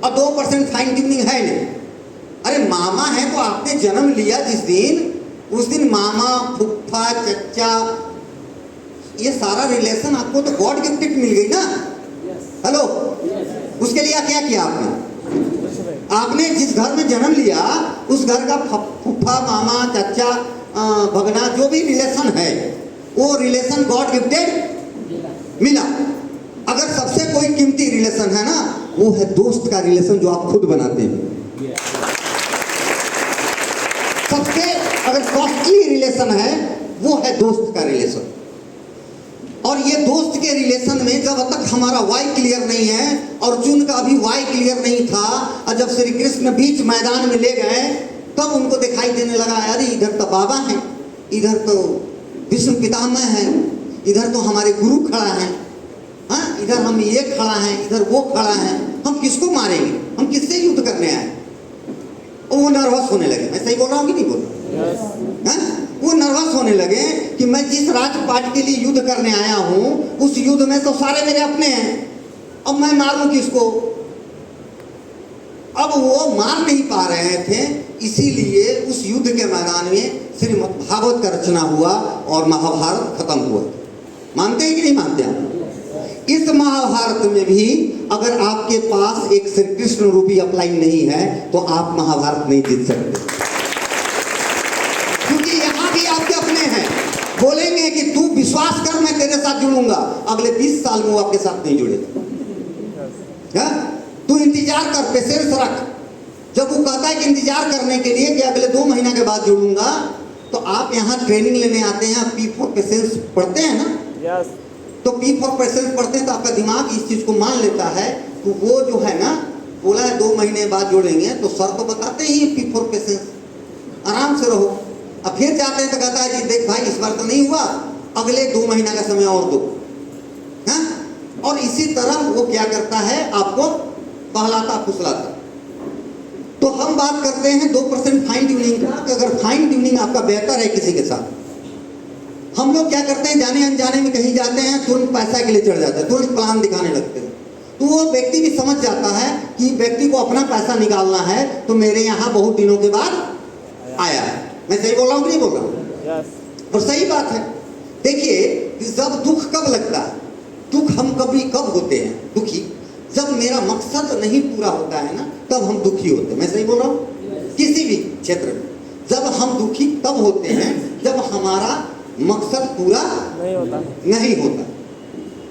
Speaker 1: और 2% फाइन ट्यूनिंग है नहीं। अरे मामा है तो आपने जन्म लिया जिस दिन, उस दिन मामा, फुफ्फा, चचा, ये सारा रिलेशन आपको तो गॉड गिफ्टेड मिल गई ना। हेलो, उसके लिए क्या किया आपने? आपने जिस घर में जन्म लिया उस घर का फुफ्फा, मामा, चाचा, भगना, जो भी रिलेशन है, वो रिलेशन गॉड गिफ्टेड मिला। अगर सबसे कोई कीमती रिलेशन है ना, वो है दोस्त का रिलेशन, जो आप खुद बनाते हैं। सबसे अगर कॉस्टली रिलेशन है वो है दोस्त का रिलेशन। और ये दोस्त के रिलेशन में जब तक हमारा वाई क्लियर नहीं है, अर्जुन का अभी वाई क्लियर नहीं था, और जब श्री कृष्ण बीच मैदान में ले गए तब उनको दिखाई देने लगा, अरे इधर तो बाबा हैं, इधर तो विष्णु पितामह हैं, इधर तो हमारे गुरु खड़ा है, हाँ इधर हम ये खड़ा है, इधर वो खड़ा है, हम किसको मारेंगे, हम किससे युद्ध करने आए। और वो नर्वस होने लगे। मैं सही बोल रहा हूँ कि नहीं बोल रहा? yes. वो नर्वस होने लगे कि मैं जिस राजपाट के लिए युद्ध करने आया हूँ, उस युद्ध में तो सारे मेरे अपने हैं, अब मैं मारूं किसको। अब वो मार नहीं पा रहे थे, इसीलिए उस युद्ध के मैदान में श्रीमद् भागवत का रचना हुआ और महाभारत खत्म हुआ। मानते हैं कि नहीं मानते आप? इस महाभारत में भी अगर आपके पास एक श्री कृष्ण रूपी अपलाइन नहीं है तो आप महाभारत नहीं जीत सकते, क्योंकि यहां भी आपके अपने हैं। बोलेंगे कि तू विश्वास कर, मैं तेरे साथ जुड़ूंगा, अगले 20 साल में वो आपके साथ नहीं जुड़ेगा। तू इंतजार कर, पेशेंस रख। जब वो कहता है कि इंतजार करने के लिए कि अगले 2 महीना के बाद जुड़ूंगा, तो आप यहाँ ट्रेनिंग लेने आते हैं, पी फॉर पेशेंस पढ़ते हैं ना।
Speaker 2: यस।
Speaker 1: तो पी फॉर पेशेंस पढ़ते हैं तो आपका दिमाग इस चीज को मान लेता है। तो वो जो है ना, बोला है 2 महीने बाद जोड़ेंगे, तो सर तो बताते ही पी फॉर पेशेंस, आराम से रहो। अब फिर जाते हैं तो कहता है जी देख भाई इस बार तो नहीं हुआ, अगले 2 महीना का समय और दो, हाँ। और इसी तरह वो क्या करता है, आपको बहलाता फुसलाता। तो हम बात करते हैं 2% फाइन ट्यूनिंग का, कि अगर फाइन ट्यूनिंग आपका बेहतर है किसी के साथ, हम लोग क्या करते हैं, जाने अनजाने में कहीं जाते हैं, तुरंत पैसा के लिए चढ़ जाते हैं, तुरंत प्लान दिखाने लगते हैं। तो वो व्यक्ति भी समझ जाता है कि व्यक्ति को अपना पैसा निकालना है, तो मेरे यहाँ बहुत दिनों के बाद आया है। मैं सही बोल रहा हूँ कि नहीं बोल रहा हूँ?
Speaker 2: यस।
Speaker 1: और सही बात है। देखिए जब दुख कब लगता है, दुख हम कब होते हैं दुखी, जब मेरा मकसद नहीं पूरा होता है ना, तब हम दुखी होते हैं। मैं सही बोल रहा हूँ? किसी भी क्षेत्र में जब हम दुखी तब होते हैं जब हमारा मकसद पूरा नहीं होता।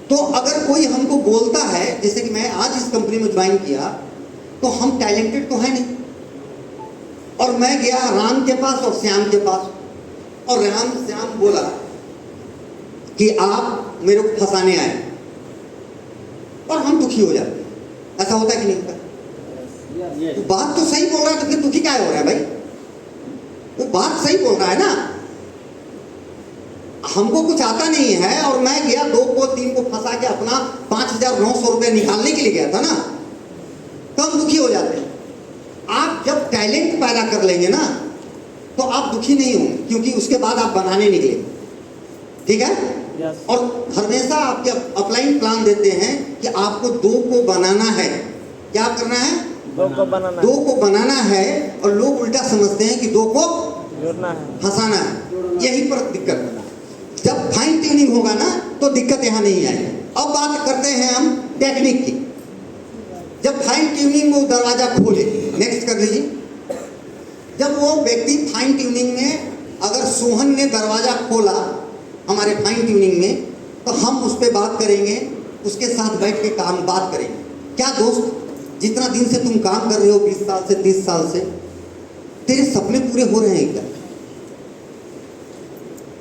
Speaker 1: तो अगर कोई हमको बोलता है, जैसे कि मैं आज इस कंपनी में ज्वाइन किया, तो हम टैलेंटेड तो है नहीं, और मैं गया राम के पास और श्याम के पास, और राम श्याम बोला कि आप मेरे को फंसाने आए, और हम दुखी हो जाते हैं। ऐसा होता है कि नहीं होता? तो बात तो सही बोल रहा है, तो फिर दुखी क्या हो रहा है भाई? वो बात सही बोल रहा है ना। हमको कुछ आता नहीं है और मैं गया 2 को 3 को फंसा के अपना 5,900 रुपये निकालने के लिए गया था ना, तो हम दुखी हो जाते हैं। आप जब टैलेंट पैदा कर लेंगे ना, तो आप दुखी नहीं होंगे, क्योंकि उसके बाद आप बनाने निकले, ठीक है।
Speaker 2: yes.
Speaker 1: और हमेशा आपके अपलाइन प्लान देते हैं कि आपको 2 को बनाना है। क्या करना है?
Speaker 2: 2 को बनाना,
Speaker 1: 2 को बनाना है। और लोग उल्टा समझते हैं कि 2 को
Speaker 2: जोड़ना है,
Speaker 1: फंसाना है। यहीं पर दिक्कत है। जब फाइन ट्यूनिंग होगा ना, तो दिक्कत यहाँ नहीं आएगी। अब बात करते हैं हम टेक्निक की। जब फाइन ट्यूनिंग वो दरवाजा खोले, नेक्स्ट कर लीजिए। जब वो व्यक्ति फाइन ट्यूनिंग में, अगर सोहन ने दरवाजा खोला हमारे फाइन ट्यूनिंग में, तो हम उस पर बात करेंगे, उसके साथ बैठ के बात करेंगे। क्या दोस्त, जितना दिन से तुम काम कर रहे हो, 20 साल से 30 साल से, तेरे सपने पूरे हो रहे हैं क्या?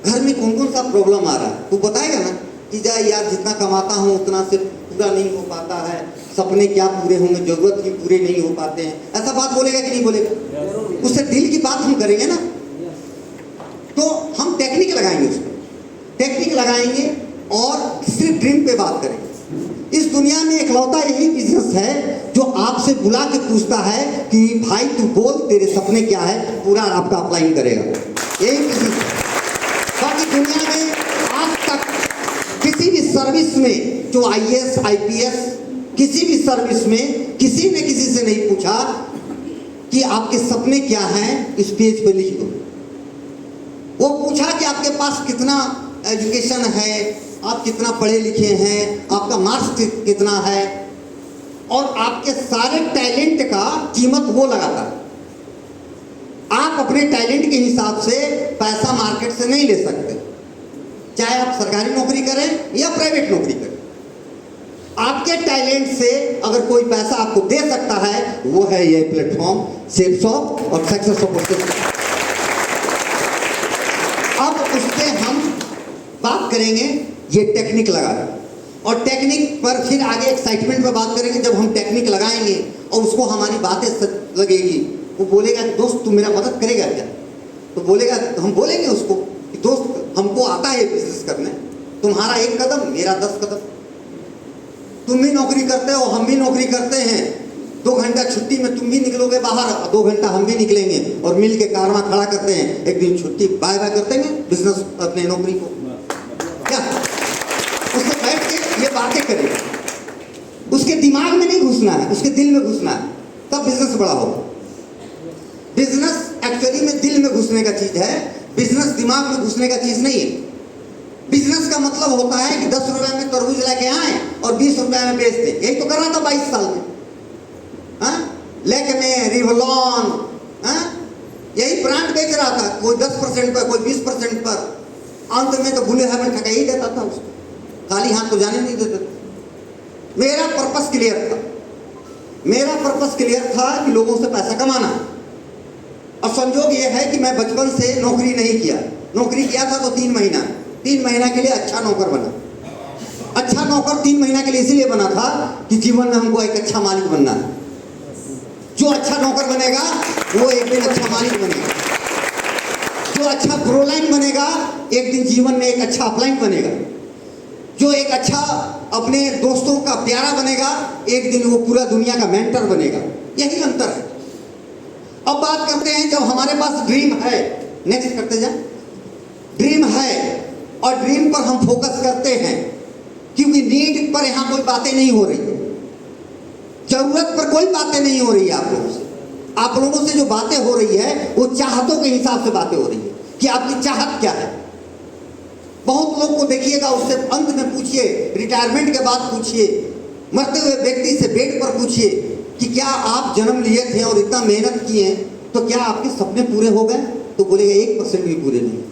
Speaker 1: घर में कौन कौन सा प्रॉब्लम आ रहा है, तू बताएगा ना कि जा यार जितना कमाता हूँ उतना से पूरा नहीं हो पाता है, सपने क्या पूरे होंगे, जरूरत ही पूरे नहीं हो पाते हैं। ऐसा बात बोलेगा कि नहीं बोलेगा? उससे दिल की बात हम करेंगे ना। तो हम टेक्निक लगाएंगे, उसमें टेक्निक लगाएंगे और सिर्फ ड्रीम पे बात करेंगे। इस दुनिया में इकलौता यही बिजनेस है जो आपसे बुला के पूछता है कि भाई तू बोल, तेरे सपने क्या है, पूरा आपका अप्लाई करेगा। यही बिजनेस है। बाकी दुनिया में आज तक किसी भी सर्विस में, जो IAS IPS, किसी भी सर्विस में किसी ने किसी से नहीं पूछा कि आपके सपने क्या हैं, इस पेज पे लिख दो। वो पूछा कि आपके पास कितना एजुकेशन है, आप कितना पढ़े लिखे हैं, आपका मार्क्स कितना है, और आपके सारे टैलेंट का कीमत वो लगाता है। आप अपने टैलेंट के हिसाब से पैसा मार्केट से नहीं ले सकते, चाहे आप सरकारी नौकरी करें या प्राइवेट नौकरी करें। आपके टैलेंट से अगर कोई पैसा आपको दे सकता है, वो है ये प्लेटफॉर्म सेफसॉफ्ट और सक्सेस सपोर्ट। अब उससे हम बात करेंगे ये टेक्निक लगा, और टेक्निक पर फिर आगे एक्साइटमेंट पर बात करेंगे। जब हम टेक्निक लगाएंगे और उसको हमारी बातें लगेगी, वो बोलेगा कि दोस्त तू मेरा मदद करेगा क्या? तो बोलेगा, हम बोलेंगे उसको कि दोस्त हमको आता है बिजनेस करने, तुम्हारा एक कदम मेरा 10 कदम, तुम भी नौकरी करते हो हम भी नौकरी करते हैं, 2 घंटा छुट्टी में तुम भी निकलोगे बाहर और 2 घंटा हम भी निकलेंगे और मिल के कारवां खड़ा करते हैं, एक दिन छुट्टी बाय बाय करते हैं बिजनेस अपने नौकरी को। क्या उससे बैठ के ये बातें करेगा, उसके दिमाग में नहीं घुसना है, उसके दिल में घुसना है, तब बिजनेस बड़ा होगा। बिजनेस एक्चुअली में दिल में घुसने का चीज है, बिजनेस दिमाग में घुसने का चीज नहीं है। बिजनेस का मतलब होता है कि 10 रुपए में तरबूज लेके आए और 20 रुपए में बेच दें। यही तो कर रहा था 22 साल में, लेके में रिवलॉन, यही ब्रांड बेच रहा था, कोई 10% पर, कोई 20% पर, अंत में तो भूले हमें ठगा ही देता था उसको, खाली हाथ तो जाने नहीं देते थे। मेरा पर्पस क्लियर था, मेरा पर्पस क्लियर था कि लोगों से पैसा कमाना। और संजोग यह है कि मैं बचपन से नौकरी नहीं किया, नौकरी किया था तो 3 महीना के लिए अच्छा नौकर बना। अच्छा नौकर 3 महीना के लिए इसीलिए बना था कि जीवन में हमको एक अच्छा मालिक बनना है। जो अच्छा नौकर बनेगा वो एक दिन अच्छा मालिक बनेगा, जो अच्छा प्रोलाइन बनेगा एक दिन जीवन में एक अच्छा अपलाइन बनेगा, जो एक अच्छा अपने दोस्तों का प्यारा बनेगा एक दिन वो पूरा दुनिया का मेंटर बनेगा। यही अंतर है। अब बात करते हैं, जब हमारे पास ड्रीम है, नेक्स्ट करते जाए, ड्रीम है और ड्रीम पर हम फोकस करते हैं, क्योंकि नीड पर यहां कोई बातें नहीं हो रही, जरूरत पर कोई बातें नहीं हो रही है आप लोगों से। आप लोगों से जो बातें हो रही है वो चाहतों के हिसाब से बातें हो रही है कि आपकी चाहत क्या है। बहुत लोग को देखिएगा, उससे अंत में पूछिए, रिटायरमेंट के बाद पूछिए, मरते हुए व्यक्ति से बेड पर पूछिए कि क्या आप जन्म लिए थे और इतना मेहनत किए तो क्या आपके सपने पूरे हो गए? तो बोलेगा 1% भी पूरे नहीं।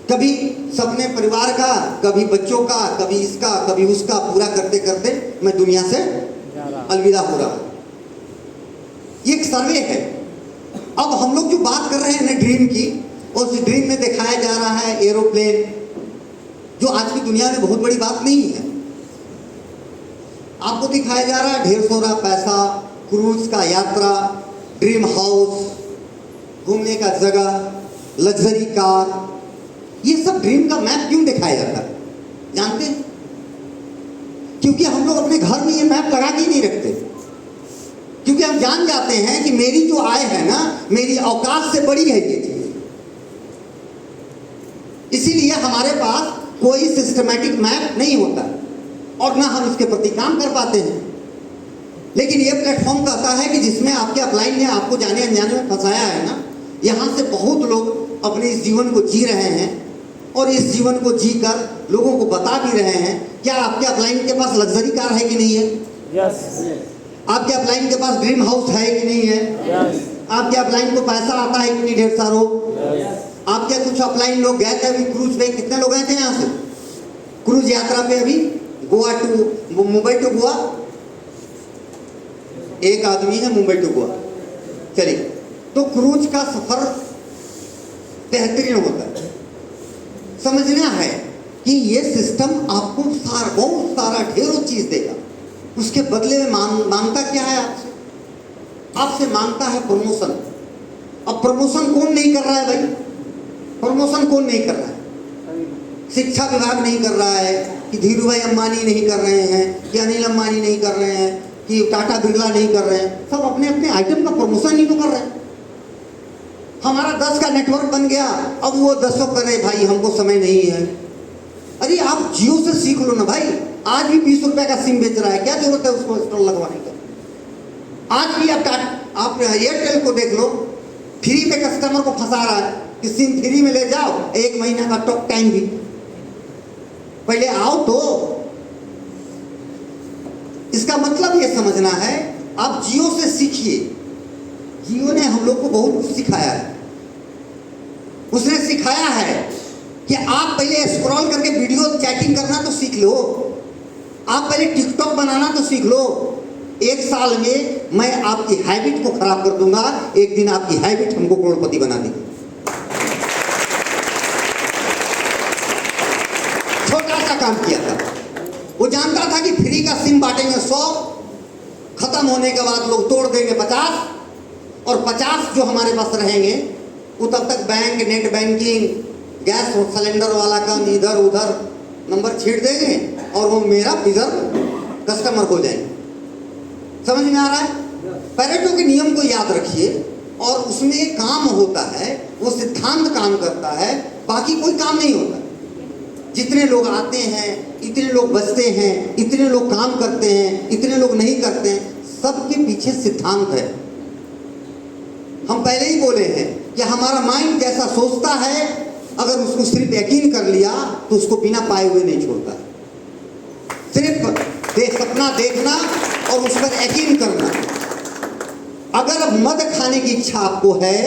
Speaker 1: कभी सपने परिवार का, कभी बच्चों का, कभी इसका, कभी उसका पूरा करते करते मैं दुनिया से अलविदा हो रहा। ये एक सर्वे है। अब हम लोग जो बात कर रहे हैं ना ड्रीम की, उस ड्रीम में दिखाया जा रहा है एरोप्लेन, जो आज की दुनिया में बहुत बड़ी बात नहीं है। आपको दिखाया जा रहा है ढेर सारा पैसा, क्रूज का यात्रा, ड्रीम हाउस, घूमने का जगह, लग्जरी कार, ये सब ड्रीम का मैप क्यों दिखाया जाता है जानते हैं? क्योंकि हम लोग अपने घर में ये मैप लगा के नहीं रखते, क्योंकि हम जान जाते हैं कि मेरी जो आय है ना, मेरी औकात से बड़ी है ये चीज। इसीलिए हमारे पास कोई सिस्टमैटिक मैप नहीं होता और ना हम इसके प्रति काम कर पाते हैं। लेकिन ये प्लेटफॉर्म कहता है कि जिसमें आपके अपलाइन ने आपको जाने अनजाने में फंसाया है ना, यहाँ से बहुत लोग अपने इस जीवन को जी रहे हैं और इस जीवन को जीकर लोगों को बता भी रहे हैं। क्या आपके अपलाइन के पास लग्जरी कार है कि नहीं है?
Speaker 2: यस।
Speaker 1: आपके अपलाइन के पास ड्रीम हाउस है कि नहीं है?
Speaker 2: यस।
Speaker 1: आपके अपलाइन को पैसा आता है कि नहीं ढेर सारों?
Speaker 2: यस।
Speaker 1: आपके कुछ अपलाइन लोग गए थे अभी क्रूज पे, कितने लोग गए थे यहाँ से क्रूज यात्रा पे? अभी गोवा टू मुंबई टू गोवा, एक आदमी है मुंबई टू गोवा। चलिए, तो क्रूज का सफर बेहतरीन होता है। समझना है कि ये सिस्टम आपको बहुत सारा ढेरों चीज देगा, उसके बदले में मांगता क्या है आपसे? आपसे मांगता है प्रमोशन। अब प्रमोशन कौन नहीं कर रहा है भाई? प्रमोशन कौन नहीं कर रहा है? शिक्षा विभाग नहीं कर रहा है, कि धीरू भाई अंबानी नहीं कर रहे हैं, कि अनिल अंबानी नहीं कर रहे हैं, कि टाटा बिरला नहीं कर रहे हैं। सब अपने अपने आइटम का प्रमोशन ही तो कर रहे हैं। हमारा 10 का नेटवर्क बन गया, अब वो 10 करे भाई हमको समय नहीं है। अरे आप जियो से सीख लो ना भाई, आज भी 20 रुपए का सिम बेच रहा है, क्या जरूरत है उसको स्टॉल लगवाने का? आज भी आप एयरटेल को देख लो, फ्री में कस्टमर को फंसा रहा है कि सिम फ्री में ले जाओ, 1 महीना का टॉक टाइम भी। पहले आओ तो। इसका मतलब ये समझना है, आप जियो से सीखिए। जियो ने हम लोग को बहुत कुछ सिखाया है। उसने सिखाया है कि आप पहले स्क्रॉल करके वीडियो चैटिंग करना तो सीख लो, आप पहले टिकटॉक बनाना तो सीख लो। 1 साल में मैं आपकी हैबिट को खराब कर दूंगा, एक दिन आपकी हैबिट हमको करोड़पति बना देगी। छोटा सा काम किया था, वो जानता था कि फ्री का सिम बांटेंगे 100, खत्म होने के बाद लोग तोड़ देंगे 50, और 50 जो हमारे पास रहेंगे वो तब तक bank, net banking, gas cylinder वाला का इधर उधर नंबर छीड़ देंगे और वो मेरा बिजर कस्टमर हो जाएंगे। समझ में आ रहा है? पैरेटो के नियम को याद रखिए और उसमें एक काम होता है, वो सिद्धांत काम करता है, बाकी कोई काम नहीं होता। जितने लोग आते हैं, इतने लोग बचते हैं, इतने लोग काम करते हैं, इतने लोग नहीं करते हैं, सबके पीछे सिद्धांत है। हम पहले ही बोले हैं कि हमारा माइंड जैसा सोचता है, अगर उसको सिर्फ यकीन कर लिया तो उसको बिना पाए हुए नहीं छोड़ता। सिर्फ सपना देखना और उस पर यकीन करना। अगर मध खाने की इच्छा आपको है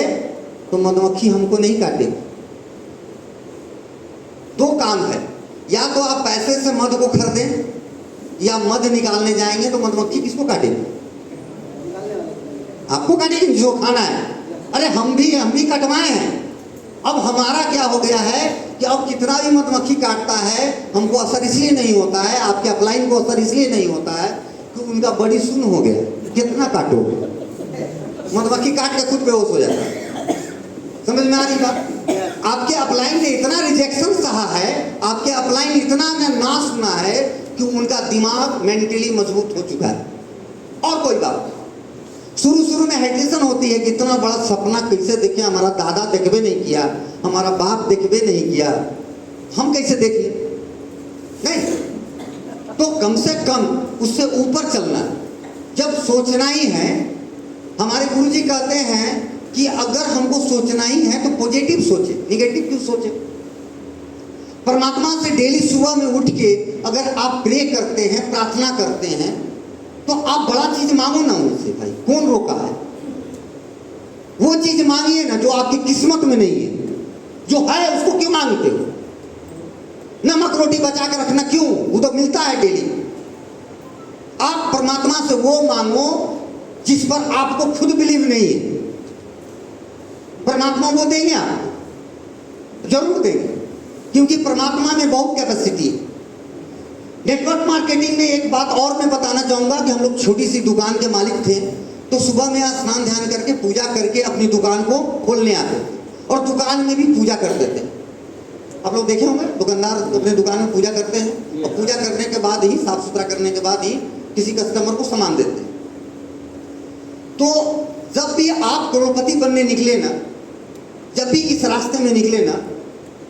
Speaker 1: तो मधुमक्खी हमको नहीं काटेगी। दो काम है, या तो आप पैसे से मध को खरीदें या मध निकालने जाएंगे तो मधुमक्खी किसको काटेगी? आपको काटेगी जो खाना है। अरे हम भी कटवाए हैं। अब हमारा क्या हो गया है कि अब कितना भी मधुमक्खी काटता है हमको असर इसलिए नहीं होता है, आपके अपलाइन को असर इसलिए नहीं होता है कि उनका बड़ी सुन हो गया। कितना काटोगे? मधुमक्खी काट के खुद बेहोश हो जाता है। समझ में आ रही बात? आपके अपलाइन ने इतना रिजेक्शन सहा है, आपके अपलाइन इतना ना सुना है कि उनका दिमाग मेंटली मजबूत हो चुका है। और कोई बात, शुरू में हेजिटेशन होती है कि इतना बड़ा सपना कैसे देखें, हमारा दादा देखबे नहीं किया, हमारा बाप देखबे नहीं किया, हम कैसे देखें? नहीं, तो कम से कम उससे ऊपर चलना। जब सोचना ही है, हमारे गुरुजी कहते हैं कि अगर हमको सोचना ही है तो पॉजिटिव सोचे, निगेटिव क्यों सोचे? परमात्मा से डेली सुबह में उठ के अगर आप प्रे करते हैं, प्रार्थना करते हैं, तो आप बड़ा चीज मांगो ना उनसे। भाई कौन रोका है? वो चीज मांगिए ना जो आपकी किस्मत में नहीं है। जो है उसको क्यों मांगते हो? नमक रोटी बचा के रखना क्यों? वो तो मिलता है डेली। आप परमात्मा से वो मांगो जिस पर आपको खुद बिलीव नहीं है। परमात्मा वो देंगे, आप जरूर देंगे, क्योंकि परमात्मा में बहुत कैपेसिटी है। नेटवर्क मार्केटिंग में एक बात और मैं बताना चाहूंगा कि हम लोग छोटी सी दुकान के मालिक थे, तो सुबह में स्नान ध्यान करके पूजा करके अपनी दुकान को खोलने आते थे और दुकान में भी पूजा करते थे। आप लोग देखे होंगे दुकानदार अपने दुकान में पूजा करते हैं और पूजा करने के बाद ही, साफ सुथरा करने के बाद ही किसी कस्टमर को सामान देते हैं। तो जब भी आप करोड़पति बनने निकले ना, जब भी इस रास्ते में निकले ना,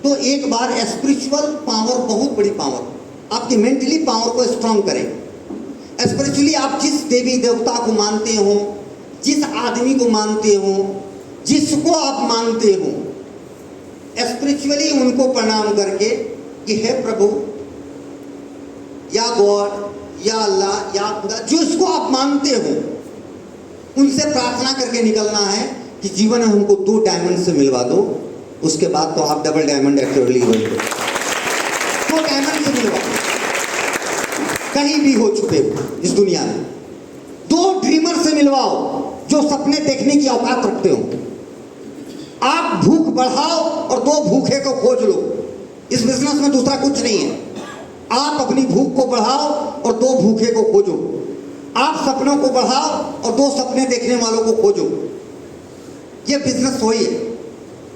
Speaker 1: तो एक बार स्पिरिचुअल पावर, बहुत बड़ी पावर, आपकी मेंटली पावर को स्ट्रांग करें। स्पिरिचुअली आप जिस देवी देवता को मानते हो, जिस आदमी को मानते हो, जिसको आप मानते हो, स्पिरिचुअली उनको प्रणाम करके कि हे प्रभु या गॉड या अल्लाह या खुदा, जिसको आप मानते हो, उनसे प्रार्थना करके निकलना है कि जीवन में हमको 2 डायमंड से मिलवा दो। उसके बाद तो आप डबल डायमंड एक्चुअली हो, 2 डायमंड से मिलवा दो, कहीं भी हो चुके हो इस दुनिया में। 2 ड्रीमर से मिलवाओ जो सपने देखने की औकात रखते हो। आप भूख बढ़ाओ और 2 भूखे को खोज लो। इस बिजनेस में दूसरा कुछ नहीं है। आप अपनी भूख को बढ़ाओ और 2 भूखे को खोजो। आप सपनों को बढ़ाओ और 2 सपने देखने वालों को खोजो। ये बिजनेस वही है।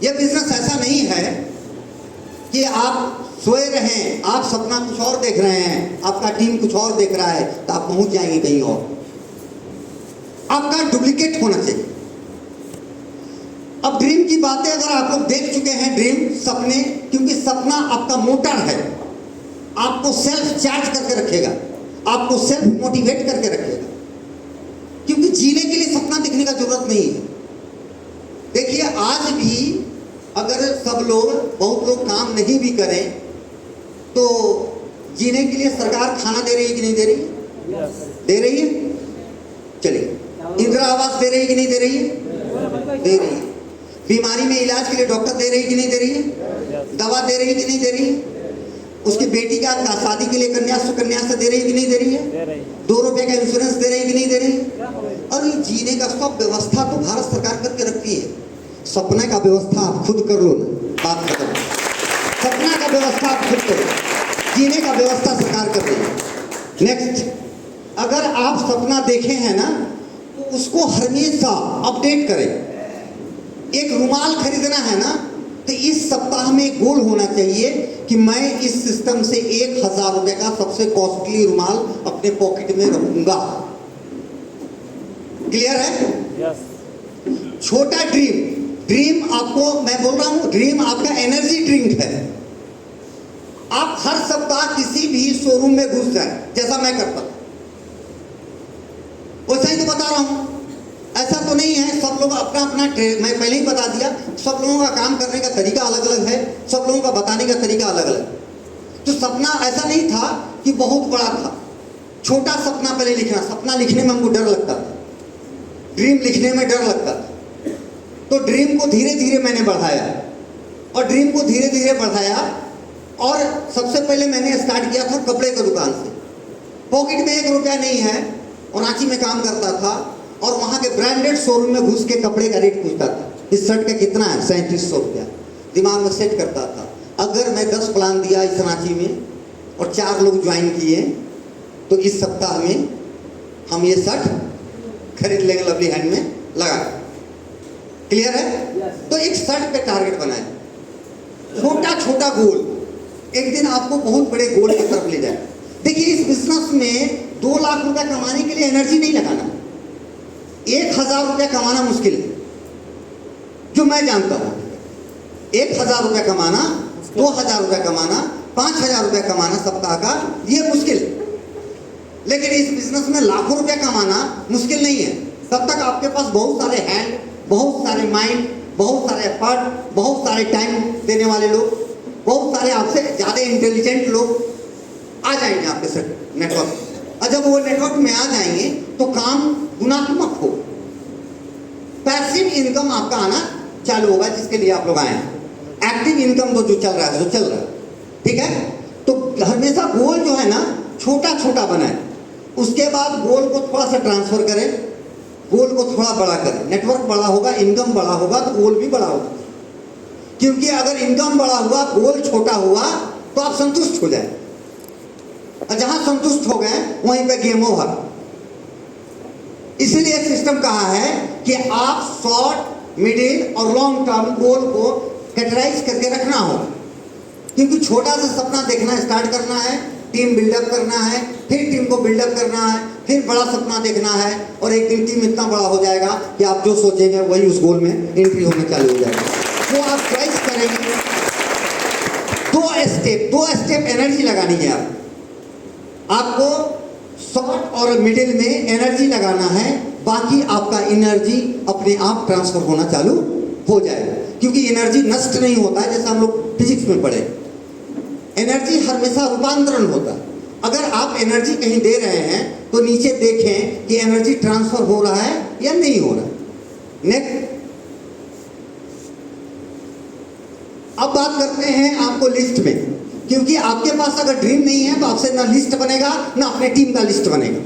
Speaker 1: ये बिजनेस ऐसा नहीं है कि आप सोए रहें, आप सपना कुछ और देख रहे हैं, आपका टीम कुछ और देख रहा है, तो आप पहुंच जाएंगे कहीं और। आपका डुप्लीकेट होना चाहिए। अब ड्रीम की बातें अगर आप लोग देख चुके हैं, ड्रीम, सपने, क्योंकि सपना आपका मोटर है, आपको सेल्फ चार्ज करके रखेगा, आपको सेल्फ मोटिवेट करके रखेगा। क्योंकि जीने के लिए सपना देखने का जरूरत नहीं है। देखिए आज भी अगर सब लोग, बहुत लोग काम नहीं भी करें तो जीने के लिए सरकार खाना दे रही है कि नहीं दे रही है? दे रही है। चलिए, इंदिरा आवास दे रही है कि नहीं दे रही है? दे रही है। बीमारी में इलाज के लिए डॉक्टर दे रही है कि नहीं दे रही है? दवा दे रही है कि नहीं दे रही है? उसकी बेटी का शादी के लिए कन्या से दे रही है कि नहीं दे रही है? 2 रुपए का इंश्योरेंस दे रही है कि नहीं दे रही है? और ये जीने का सब व्यवस्था तो भारत सरकार करके रखती है। सपने का व्यवस्था आप खुद कर लो ना, बात खत्म। सपना का व्यवस्था आप खुद करो, जीने का व्यवस्था सरकार कर रही है। नेक्स्ट, अगर आप सपना देखे हैं ना, तो उसको हमेशा अपडेट करें। एक रुमाल खरीदना है ना, तो इस सप्ताह में गोल होना चाहिए कि मैं इस सिस्टम से 1000 रुपये का सबसे कॉस्टली रुमाल अपने पॉकेट में रखूंगा। क्लियर है?
Speaker 2: यस।
Speaker 1: छोटा ड्रीम आपको मैं बोल रहा हूं, ड्रीम आपका एनर्जी ड्रिंक है। आप हर सप्ताह किसी भी शोरूम में घुस जाए, जैसा मैं करता हूं वैसा ही तो बता रहा हूं। ऐसा तो नहीं है सब लोग अपना अपना मैं पहले ही बता दिया, सब लोगों का काम करने का तरीका अलग अलग है, सब लोगों का बताने का तरीका अलग अलग। तो सपना ऐसा नहीं था कि बहुत बड़ा था, छोटा सपना पहले लिखना। सपना लिखने में हमको डर लगता था, ड्रीम लिखने में डर लगता था। तो ड्रीम को धीरे धीरे मैंने बढ़ाया और ड्रीम को धीरे धीरे बढ़ाया। और सबसे पहले मैंने स्टार्ट किया था कपड़े की दुकान से। पॉकेट में 1 रुपया नहीं है और रांची में काम करता था और वहाँ के ब्रांडेड शोरूम में घुस के कपड़े का रेट पूछता था, इस शर्ट का कितना है? 3700 रुपया। दिमाग में सेट करता था, अगर मैं 10 प्लान दिया इस रांची में और 4 लोग ज्वाइन किए तो इस सप्ताह में हम ये शर्ट खरीद लेंगे लवली हैंड में लगा। क्लियर है? तो एक शर्ट पे टारगेट बनाए, छोटा छोटा गोल, एक दिन आपको बहुत बड़े गोल की तरफ ले जाए। देखिए इस बिजनेस में 2 लाख रुपया कमाने के लिए एनर्जी नहीं लगाना, 1000 रुपया कमाना मुश्किल है, जो मैं जानता हूं। 1000 रुपया कमाना, 2000 रुपया कमाना, 5000 रुपया कमाना सप्ताह का, ये मुश्किल है। लेकिन इस बिजनेस में लाखों रुपया कमाना मुश्किल नहीं है, तब तक आपके पास बहुत सारे हैंड, बहुत सारे माइंड, बहुत सारे एफर्ट, बहुत सारे टाइम देने वाले लोग, बहुत सारे आपसे ज़्यादा इंटेलिजेंट लोग आ जाएंगे आपके नेटवर्क। और जब वो नेटवर्क में आ जाएंगे तो काम गुणात्मक हो, पैसिव इनकम आपका आना चालू होगा, जिसके लिए आप लोग आए हैं। एक्टिव इनकम तो जो चल रहा है, जो चल रहा है, ठीक है। तो हमेशा गोल जो है ना छोटा छोटा बनाए, उसके बाद गोल को थोड़ा सा ट्रांसफर करें, गोल को थोड़ा बड़ा करें। नेटवर्क बड़ा होगा, इनकम बड़ा होगा तो गोल भी बड़ा होगा। क्योंकि अगर इनकम बड़ा हुआ, गोल छोटा हुआ तो आप संतुष्ट हो जाए, और जहां संतुष्ट हो गए वहीं पे गेम ओवर। इसीलिए सिस्टम कहा है कि आप शॉर्ट, मिडिल और लॉन्ग टर्म गोल को कैटेगराइज करके रखना हो। क्योंकि छोटा सा सपना देखना स्टार्ट करना है, टीम बिल्डअप करना है, फिर टीम को बिल्डअप करना है, फिर बड़ा सपना देखना है, और एक दिन टीम इतना बड़ा हो जाएगा कि आप जो सोचेंगे वही उस गोल में एंट्री होने चालू हो जाएगा। वो आप चॉइस करेंगे। 2 स्टेप एनर्जी लगानी है आपको शॉर्ट और मिडिल में एनर्जी लगाना है, बाकी आपका एनर्जी अपने आप ट्रांसफर होना चालू हो जाएगा। क्योंकि एनर्जी नष्ट नहीं होता है, जैसा हम लोग फिजिक्स में पढ़े, एनर्जी हमेशा रूपांतरण होता है। अगर आप एनर्जी कहीं दे रहे हैं तो नीचे देखें कि एनर्जी ट्रांसफर हो रहा है या नहीं हो रहा है। नेक्स्ट, अब बात करते हैं आपको लिस्ट में, क्योंकि आपके पास अगर ड्रीम नहीं है तो आपसे ना लिस्ट बनेगा ना अपने टीम का लिस्ट बनेगा।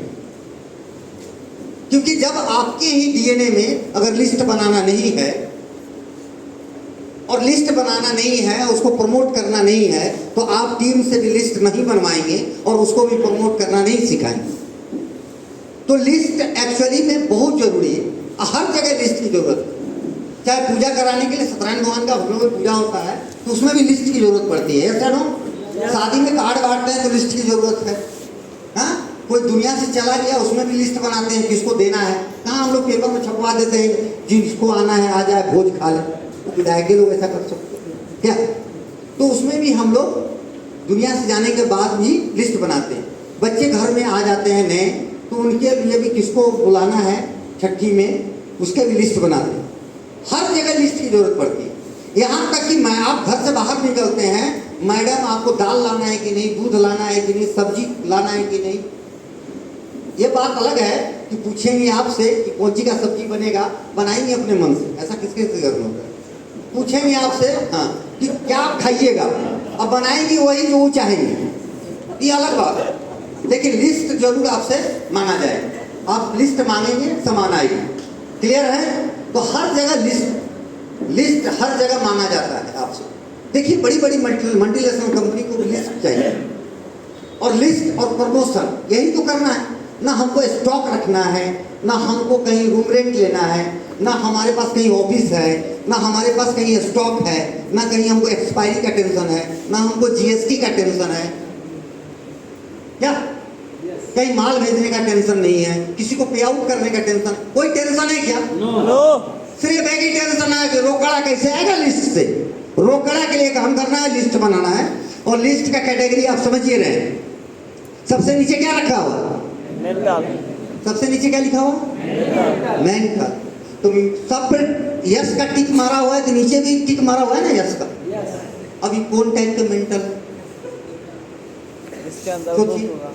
Speaker 1: क्योंकि जब आपके ही डीएनए में अगर लिस्ट बनाना नहीं है और लिस्ट बनाना नहीं है, उसको प्रमोट करना नहीं है, तो आप टीम से भी लिस्ट नहीं बनवाएंगे और उसको भी प्रमोट करना नहीं सिखाएंगे। तो लिस्ट एक्चुअली में बहुत जरूरी है, हर जगह लिस्ट की जरूरत है। चाहे पूजा कराने के लिए सत्यनारायण भगवान का होटलों में पूजा होता है तो उसमें भी लिस्ट की जरूरत पड़ती है, ऐसा ना। शादी में कार्ड बांटते हैं तो लिस्ट की जरूरत है। हाँ, कोई दुनिया से चला गया उसमें भी लिस्ट बनाते हैं किसको देना है। कहाँ हम लोग पेपर में छपवा देते हैं जिसको आना है आ जाए भोज खा ले, तो विधायक के लोग ऐसा कर सकते हैं क्या? तो उसमें भी हम लोग दुनिया से जाने के बाद भी लिस्ट बनाते हैं। बच्चे घर में आ जाते हैं नए, तो उनके लिए भी किसको बुलाना है छठी में, उसके भी लिस्ट बनाते हैं। हर जगह लिस्ट की जरूरत पड़ती है। यहाँ तक कि आप घर से बाहर निकलते हैं, मैडम आपको दाल लाना है कि नहीं, दूध लाना है कि नहीं, सब्जी लाना है कि नहीं। ये बात अलग है कि पूछेंगे आपसे कि कौन सी का सब्जी बनेगा, बनाएंगे अपने मन से, ऐसा किसके से करना होता है। पूछेंगे आपसे हाँ कि क्या आप खाइएगा, अब बनाएंगे वही जो वो चाहेंगे, ये अलग बात है। लेकिन लिस्ट जरूर आपसे मांगा जाएगा, आप लिस्ट मांगेंगे सामान आएगी। क्लियर है? तो हर जगह लिस्ट हर जगह मांगा जाता है आपसे। देखिए बड़ी बड़ी मल्टीनेशनल कंपनी को लिस्ट चाहिए, और लिस्ट और प्रमोशन यही तो करना है। ना हमको स्टॉक रखना है, ना हमको कहीं रूम रेंट लेना है, ना हमारे पास कहीं ऑफिस है, ना हमारे पास कहीं स्टॉक है, ना कहीं हमको एक्सपायरी का टेंशन है, ना हमको जीएसटी का टेंशन है। क्या कहीं माल भेजने का टेंशन नहीं है, किसी को पे आउट करने का टेंशन, कोई टेंशन है क्या?
Speaker 2: नो।
Speaker 1: सिर्फ एक ही टेंशन है कि रोकड़ा कैसे आएगा लिस्ट से। रोकड़ा के लिए काम करना है, लिस्ट बनाना है, और लिस्ट का कैटेगरी आप समझिए रहे हैं। सबसे नीचे क्या रखा हुआ?
Speaker 2: मेंटल।
Speaker 1: सबसे नीचे क्या लिखा हुआ? मेंटल। तो सब पर यस का टिक मारा हुआ है, तो नीचे भी टिक मारा हुआ है ना यस का। अभी कौन टाइप का मेंटल?
Speaker 2: इसके अंदर
Speaker 1: सोचिए।
Speaker 2: दोष होगा।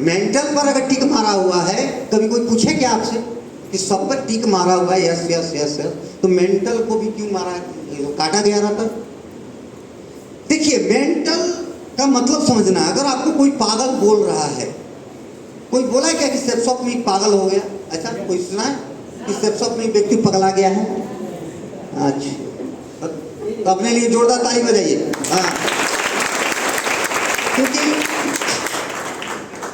Speaker 1: मेंटल पर अगर टिक मारा हुआ है, कभी कोई पूछे क्या आपसे कि सब पर टिक मारा हुआ है यस यस यस यस, तो मेंटल को भी क्यों मारा है? काटा गया रहता। देखिए, मेंटल का मतलब समझना। अगर आपको कोई पागल बोल रहा है, कोई बोला है क्या कि सेप्सॉप में पागल हो गया? ऐसा कोई सुना है कि सेप्सॉप में व्यक्ति पगला गया है? अच्छा, तो अपने लिए जोरदार ताली बजाइए। हाँ, क्योंकि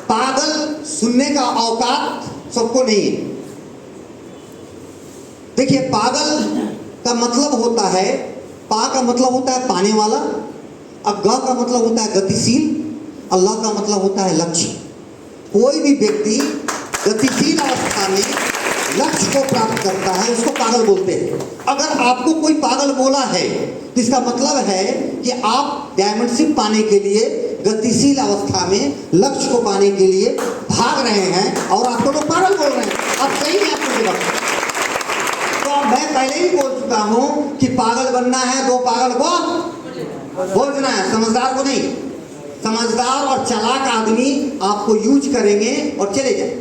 Speaker 1: पागल सुनने का औकात सबको नहीं है। देखिए, पागल का मतलब होता है, पा का मतलब होता है पाने वाला, अब ग का मतलब होता है गतिशील, अल्लाह का मतलब होता है लक्ष्य। कोई भी व्यक्ति गतिशील अवस्था में लक्ष्य को प्राप्त करता है, उसको पागल बोलते हैं। अगर आपको कोई पागल बोला है तो इसका मतलब है कि आप डायमंडशिप पाने के लिए गतिशील अवस्था में लक्ष्य को पाने के लिए भाग रहे हैं, और आपको लोग पागल बोल रहे हैं। अब सही है आपको जवाब। तो मैं पहले ही बोल चुका हूं कि पागल बनना है तो पागल को बोलना है, समझदार को नहीं। समझदार और चालाक आदमी आपको यूज करेंगे और चले जाए।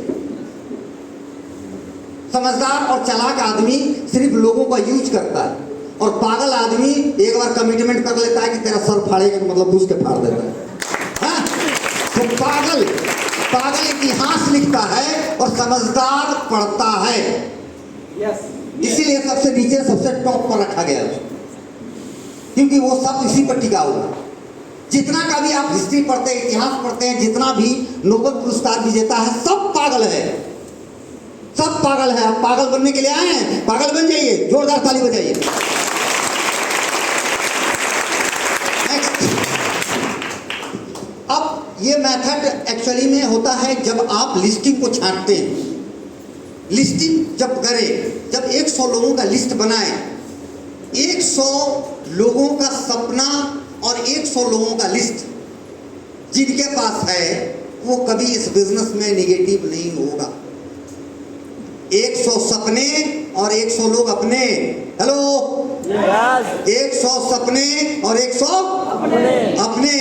Speaker 1: समझदार और चालाक आदमी सिर्फ लोगों का यूज करता है, और पागल आदमी एक बार कमिटमेंट कर लेता है कि तेरा सर फाड़ेगा, मतलब दूसरे फाड़ देता है। हाँ? तो पागल इतिहास लिखता है और समझदार पढ़ता है। इसीलिए सबसे नीचे सबसे टॉप पर रखा गया है, क्योंकि वो सब इसी पर टिका हुआ। जितना का भी आप हिस्ट्री पढ़ते हैं, इतिहास पढ़ते हैं, जितना भी नोबेल पुरस्कार विजेता है, सब पागल है, सब पागल है। आप पागल बनने के लिए आए हैं, पागल बन जाइए, जोरदार ताली बजाइए। नेक्स्ट, अब ये मेथड एक्चुअली में होता है जब आप लिस्टिंग को छांटते हैं। लिस्टिंग जब करें, जब 100 लोगों का लिस्ट बनाए, 100 लोगों का सपना और 100 लोगों का लिस्ट जिनके पास है, वो कभी इस बिजनेस में निगेटिव नहीं होगा। 100 सपने और 100 लोग अपने। हेलो, 100 सपने और 100 अपने।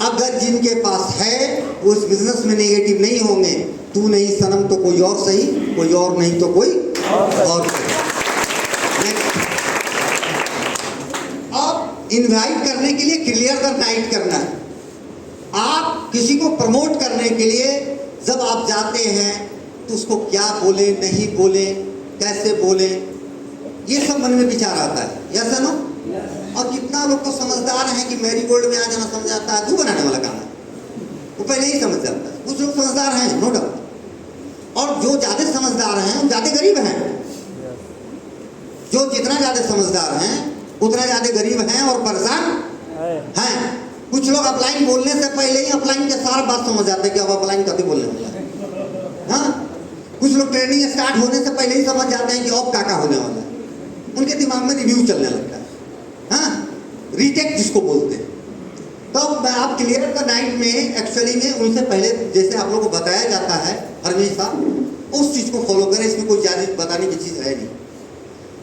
Speaker 1: अगर जिनके पास है वो इस बिजनेस में निगेटिव नहीं होंगे। तू नहीं सनम तो कोई और सही, कोई और नहीं तो कोई और सही। अब इनवाइट करने के लिए क्लियर द नाइट करना है। आप किसी को प्रमोट करने के लिए जब आप जाते हैं तो उसको क्या बोले, नहीं बोले, कैसे बोले, ये सब मन में विचार आता है। Yes no? और कितना लोग तो समझदार हैं कि मैरीगोल्ड में आ जाना समझ आता है, तू बनाने वाला काम है, वो पहले ही समझ जाता है। कुछ लोग समझदार हैं, नो डाउट, और जो ज्यादा समझदार हैं वो ज्यादा गरीब हैं। जो जितना ज्यादा समझदार हैं उतना ज्यादा गरीब हैं और परेशान हैं। कुछ लोग अपलाइन बोलने से पहले ही अपलाइन के सारा बात समझ जाते हैं कि अब अपलाइन कभी बोलने वाला है। हाँ, कुछ लोग ट्रेनिंग स्टार्ट होने से पहले ही समझ जाते हैं कि अब क्या होने वाला है। उनके दिमाग में रिव्यू चलने लगता है। हाँ, रीटेक जिसको बोलते हैं। तो मैं आप क्लियर द नाइट में एक्चुअली में उनसे पहले जैसे आप लोगों को बताया जाता है हमेशा, उस चीज को फॉलो करें। इसमें कोई ज्यादा बताने की चीज है नहीं।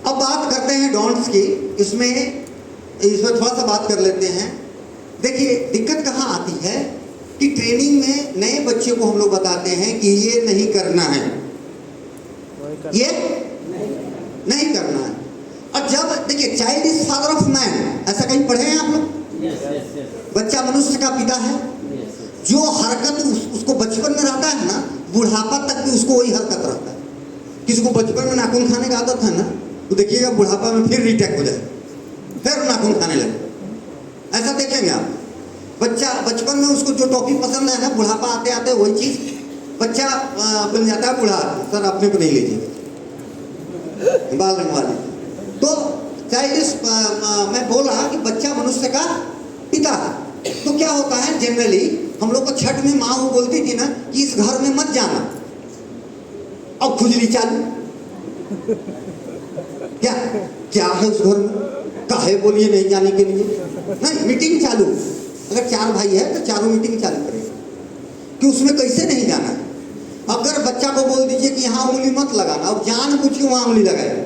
Speaker 1: अब बात करते हैं डोंट्स की। इसमें थोड़ा सा बात कर लेते हैं। देखिए, दिक्कत कहाँ आती है कि ट्रेनिंग में नए बच्चे को हम लोग बताते हैं कि ये नहीं करना है, ये नहीं करना है। और जब देखिए, child is father of man, ऐसा कहीं पढ़े हैं आप लोग? बच्चा मनुष्य का पिता है। जो हरकत उसको बचपन में रहता है ना, बुढ़ापा तक भी उसको वही हरकत रहता है। किसी को बचपन में नाखून खाने का आदत है ना, तो देखिएगा बुढ़ापा में फिर रिटेक हो जाए, फिर नाखून खाने लगे। ऐसा देखेंगे आप। बच्चा बचपन में उसको जो टॉफी पसंद है ना, बुढ़ापा आते आते वही चीज बच्चा बन जाता है बूढ़ा, सर अपने को नहीं लीजिएगा, बाल रंगवा लीजिए। तो चाइल्डिश मैं बोला कि बच्चा मनुष्य का पिता है। तो क्या होता है जनरली हम लोग को छठ में माँ वो बोलती थी ना कि इस घर में मत जाना, अब खुजली चालू। क्या क्या है उस घर में, काहे बोलिए नहीं जाने के लिए, नहीं मीटिंग चालू। अगर 4 भाई है तो चारों मीटिंग चालू करेगा कि उसमें कैसे नहीं जाना है। अगर बच्चा को बोल दीजिए कि यहाँ उंगली मत लगाना, अब जानबूझ के वहाँ उंगली लगाएगा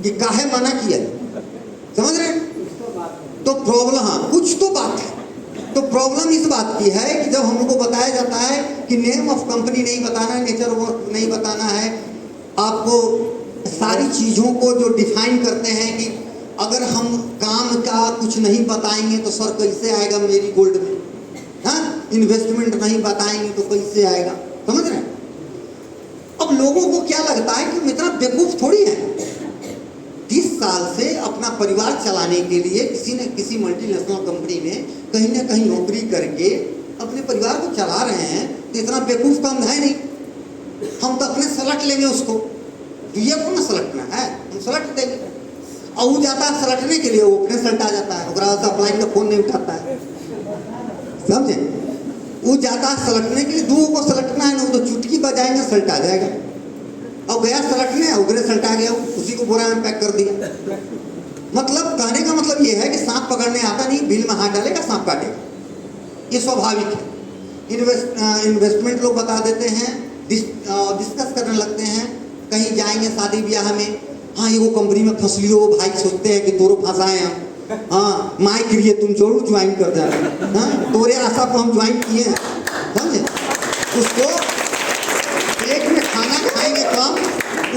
Speaker 1: कि काहे मना किया, समझ रहे हैं? तो प्रॉब्लम, हाँ कुछ तो बात है। तो प्रॉब्लम इस बात की है कि जब हम लोग को बताया जाता है कि नेम ऑफ कंपनी नहीं बताना है, नेचर वर्क नहीं बताना है, आपको सारी चीज़ों को जो डिफाइन करते हैं कि अगर हम काम का कुछ नहीं बताएंगे तो सर कैसे आएगा मेरी गोल्ड में, हाँ इन्वेस्टमेंट नहीं बताएंगे तो कैसे आएगा, समझ रहे हैं? अब लोगों को क्या लगता है कि हम इतना बेवकूफ थोड़ी है। 30 साल से अपना परिवार चलाने के लिए किसी न किसी मल्टीनेशनल कंपनी में कहीं ना कहीं नौकरी करके अपने परिवार को चला रहे हैं, तो इतना बेवकूफ काम है नहीं। हम तो अपने सलट लेंगे उसको, ये को ना सलटना है, हम सलट देंगे। और वो जाता है सलटने के लिए, वो अपने सलटा जाता है, अपलाइन का फोन नहीं उठाता है, समझे? वो जाता है सलटने के लिए, दो को सलटना है ना, वो तो चुटकी बजाएंगे सलटा जाएगा। और गया सलटने, उधरे सलटा गया, उसी को बोरा में पैक कर दिया। मतलब कहने का मतलब ये है कि सांप पकड़ने आता नहीं, बिल में हाथ डालेगा सांप काटेगा, ये स्वाभाविक है। इन्वेस्टमेंट लोग बता देते हैं, डिस्कस करने लगते हैं, कहीं जाएंगे शादी ब्याह में, हाँ ये वो कंपनी में फंस लियो, भाई सोचते हैं कि तोरो फंसाए हैं, हाँ माई के लिए तुम जरूर ज्वाइन कर जाना, हाँ तोरे आशा को हम ज्वाइन किए हैं, समझे? उसको प्लेट में खाना खाएंगे कम,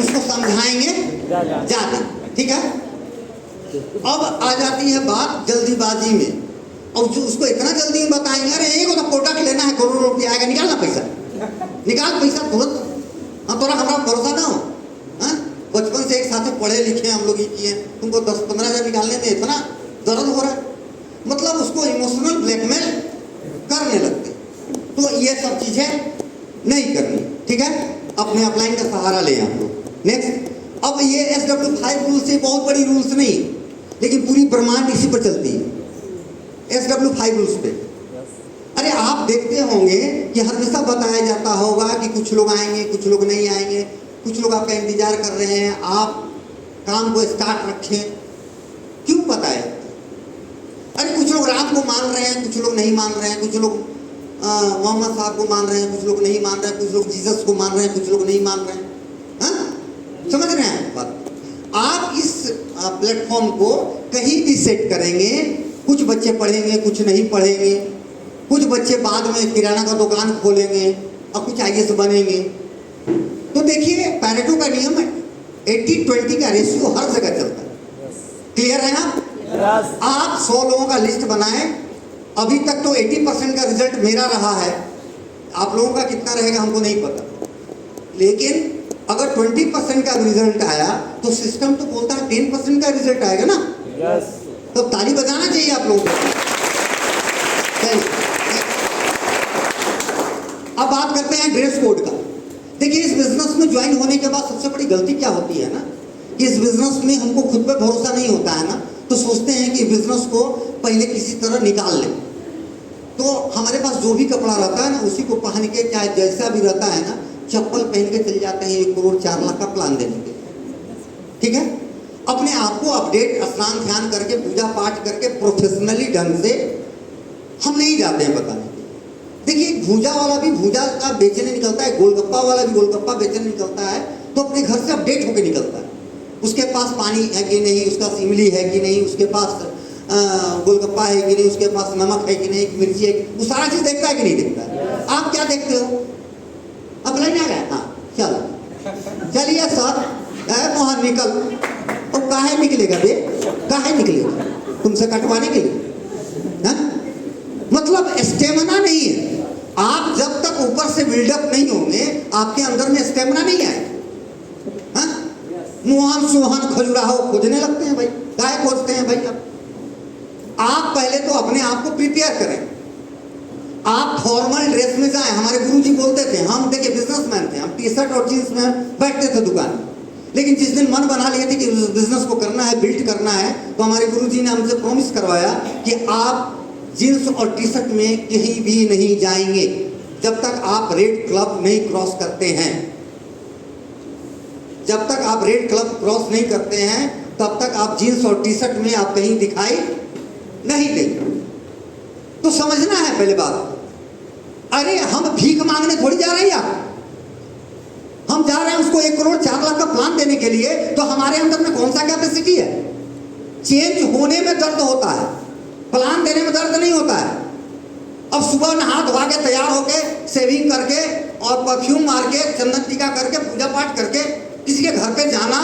Speaker 1: उसको समझाएंगे ज़्यादा, ठीक है? अब आ जाती है बात जल्दीबाजी में, और जो उसको इतना जल्दी में बताएंगे, अरे एक तो प्रोडक्ट लेना है, करोड़ों रुपया आएगा, निकालना पैसा, निकाल पैसा तुरंत, हाँ तोरा हमारा भरोसा ना हो, हाँ बचपन से एक साथ पढ़े लिखे हम लोग ही किए, तुमको 10-15 हज़ार निकालने में इतना दर्द हो रहा है। मतलब उसको इमोशनल ब्लैकमेल करने लगते। तो ये सब चीज़ें नहीं करनी, ठीक है? अपने अपलाइन का सहारा ले हम लोग। नेक्स्ट, अब ये SW5 रूल्स से बहुत बड़ी रूल्स नहीं, लेकिन पूरी ब्रह्मांड इसी पर चलती है, SW5 रूल्स पे। अरे आप देखते होंगे कि हमेशा बताया जाता होगा कि कुछ लोग आएंगे, कुछ लोग नहीं आएंगे, कुछ लोग आपका इंतजार कर रहे हैं, आप काम को स्टार्ट रखें। क्यों बताया? अरे कुछ लोग राम को मान रहे हैं, कुछ लोग नहीं मान रहे हैं, कुछ लोग मोहम्मद साहब को मान रहे हैं, कुछ लोग नहीं मान रहे हैं, कुछ लोग जीसस को मान रहे हैं, कुछ लोग नहीं मान रहे हैं, हाँ समझ रहे हैं बात? आप इस प्लेटफॉर्म को कहीं भी सेट करेंगे, कुछ बच्चे पढ़ेंगे, कुछ नहीं पढ़ेंगे, कुछ बच्चे बाद में किराना का दुकान खोलेंगे और कुछ IAS बनेंगे। तो देखिए पैरेटो का नियम है, 80-20 का रेशियो हर जगह चलता है। क्लियर है ना? आप 100 लोगों का लिस्ट बनाएं, अभी तक तो 80% का रिजल्ट मेरा रहा है, आप लोगों का कितना रहेगा हमको नहीं पता, लेकिन अगर 20% का रिजल्ट आया तो सिस्टम तो बोलता है 10% का रिजल्ट आएगा ना। तो ताली बजाना चाहिए आप लोगों को। अब बात करते हैं ड्रेस कोड का। देखिए इस बिजनेस में ज्वाइन होने के बाद सबसे बड़ी गलती क्या होती है ना, कि इस बिजनेस में हमको खुद पे भरोसा नहीं होता है ना, तो सोचते हैं कि बिजनेस को पहले किसी तरह निकाल लें। तो हमारे पास जो भी कपड़ा रहता है ना, उसी को पहन के, चाहे जैसा भी रहता है ना, चप्पल पहन के चल जाते हैं 1 करोड़ 4 लाख का प्लान देने के, ठीक है? अपने आप को अपडेट, स्नान ध्यान करके, पूजा पाठ करके, प्रोफेशनली ढंग से हम नहीं जाते हैं बताने के। देखिए भूजा वाला भी भूजा का बेचने निकलता है, गोलगप्पा वाला भी गोलगप्पा बेचने निकलता है, तो अपने घर से अपडेट होकर निकलता है। उसके पास पानी है कि नहीं, उसका इमली है कि नहीं, उसके पास गोलगप्पा है कि नहीं, उसके पास नमक है कि नहीं, मिर्ची है, वो सारा चीज़ देखता है कि नहीं देखता है? आप क्या देखते हो? अपलाइन आ गया, हाँ चलो चलिए सर मोहन निकल। और काहे निकलेगा बे, काहे निकलेगा? तुमसे कटवाने के लिए, हाँ? मतलब स्टेमिना नहीं है। आप जब तक ऊपर से बिल्डअप नहीं होंगे, आपके अंदर में स्टेमिना नहीं आएगा। हाँ मोहन सोहन खजुराहो खोजने लगते हैं भाई, काहे खोजते हैं भाई? आप पहले तो अपने आप को प्रिपेयर करें। आप फॉर्मल ड्रेस में जाएं। हमारे गुरुजी बोलते थे, हम देखिए बिजनेसमैन थे, हम टी शर्ट और जींस में बैठते थे दुकान में, लेकिन जिस दिन मन बना लिए थे कि बिजनेस को करना है, बिल्ड करना है, तो हमारे गुरुजी ने हमसे प्रॉमिस करवाया कि आप जींस और टी शर्ट में कहीं भी नहीं जाएंगे जब तक आप रेड क्लब नहीं क्रॉस करते हैं। जब तक आप रेड क्लब क्रॉस नहीं करते हैं तब तक आप जींस और टी शर्ट में आप कहीं दिखाई नहीं देंगे। तो समझना है पहले बात। अरे हम भीख मांगने थोड़ी जा रहे हैं यार, हम जा रहे हैं उसको 1 करोड़ 4 लाख का प्लान देने के लिए। तो हमारे अंदर में कौन सा कैपेसिटी है? चेंज होने में दर्द होता है, प्लान देने में दर्द नहीं होता है। अब सुबह नहा धोवा के तैयार होके सेविंग करके और परफ्यूम मार के चंदन टीका करके पूजा पाठ करके किसी के घर पे जाना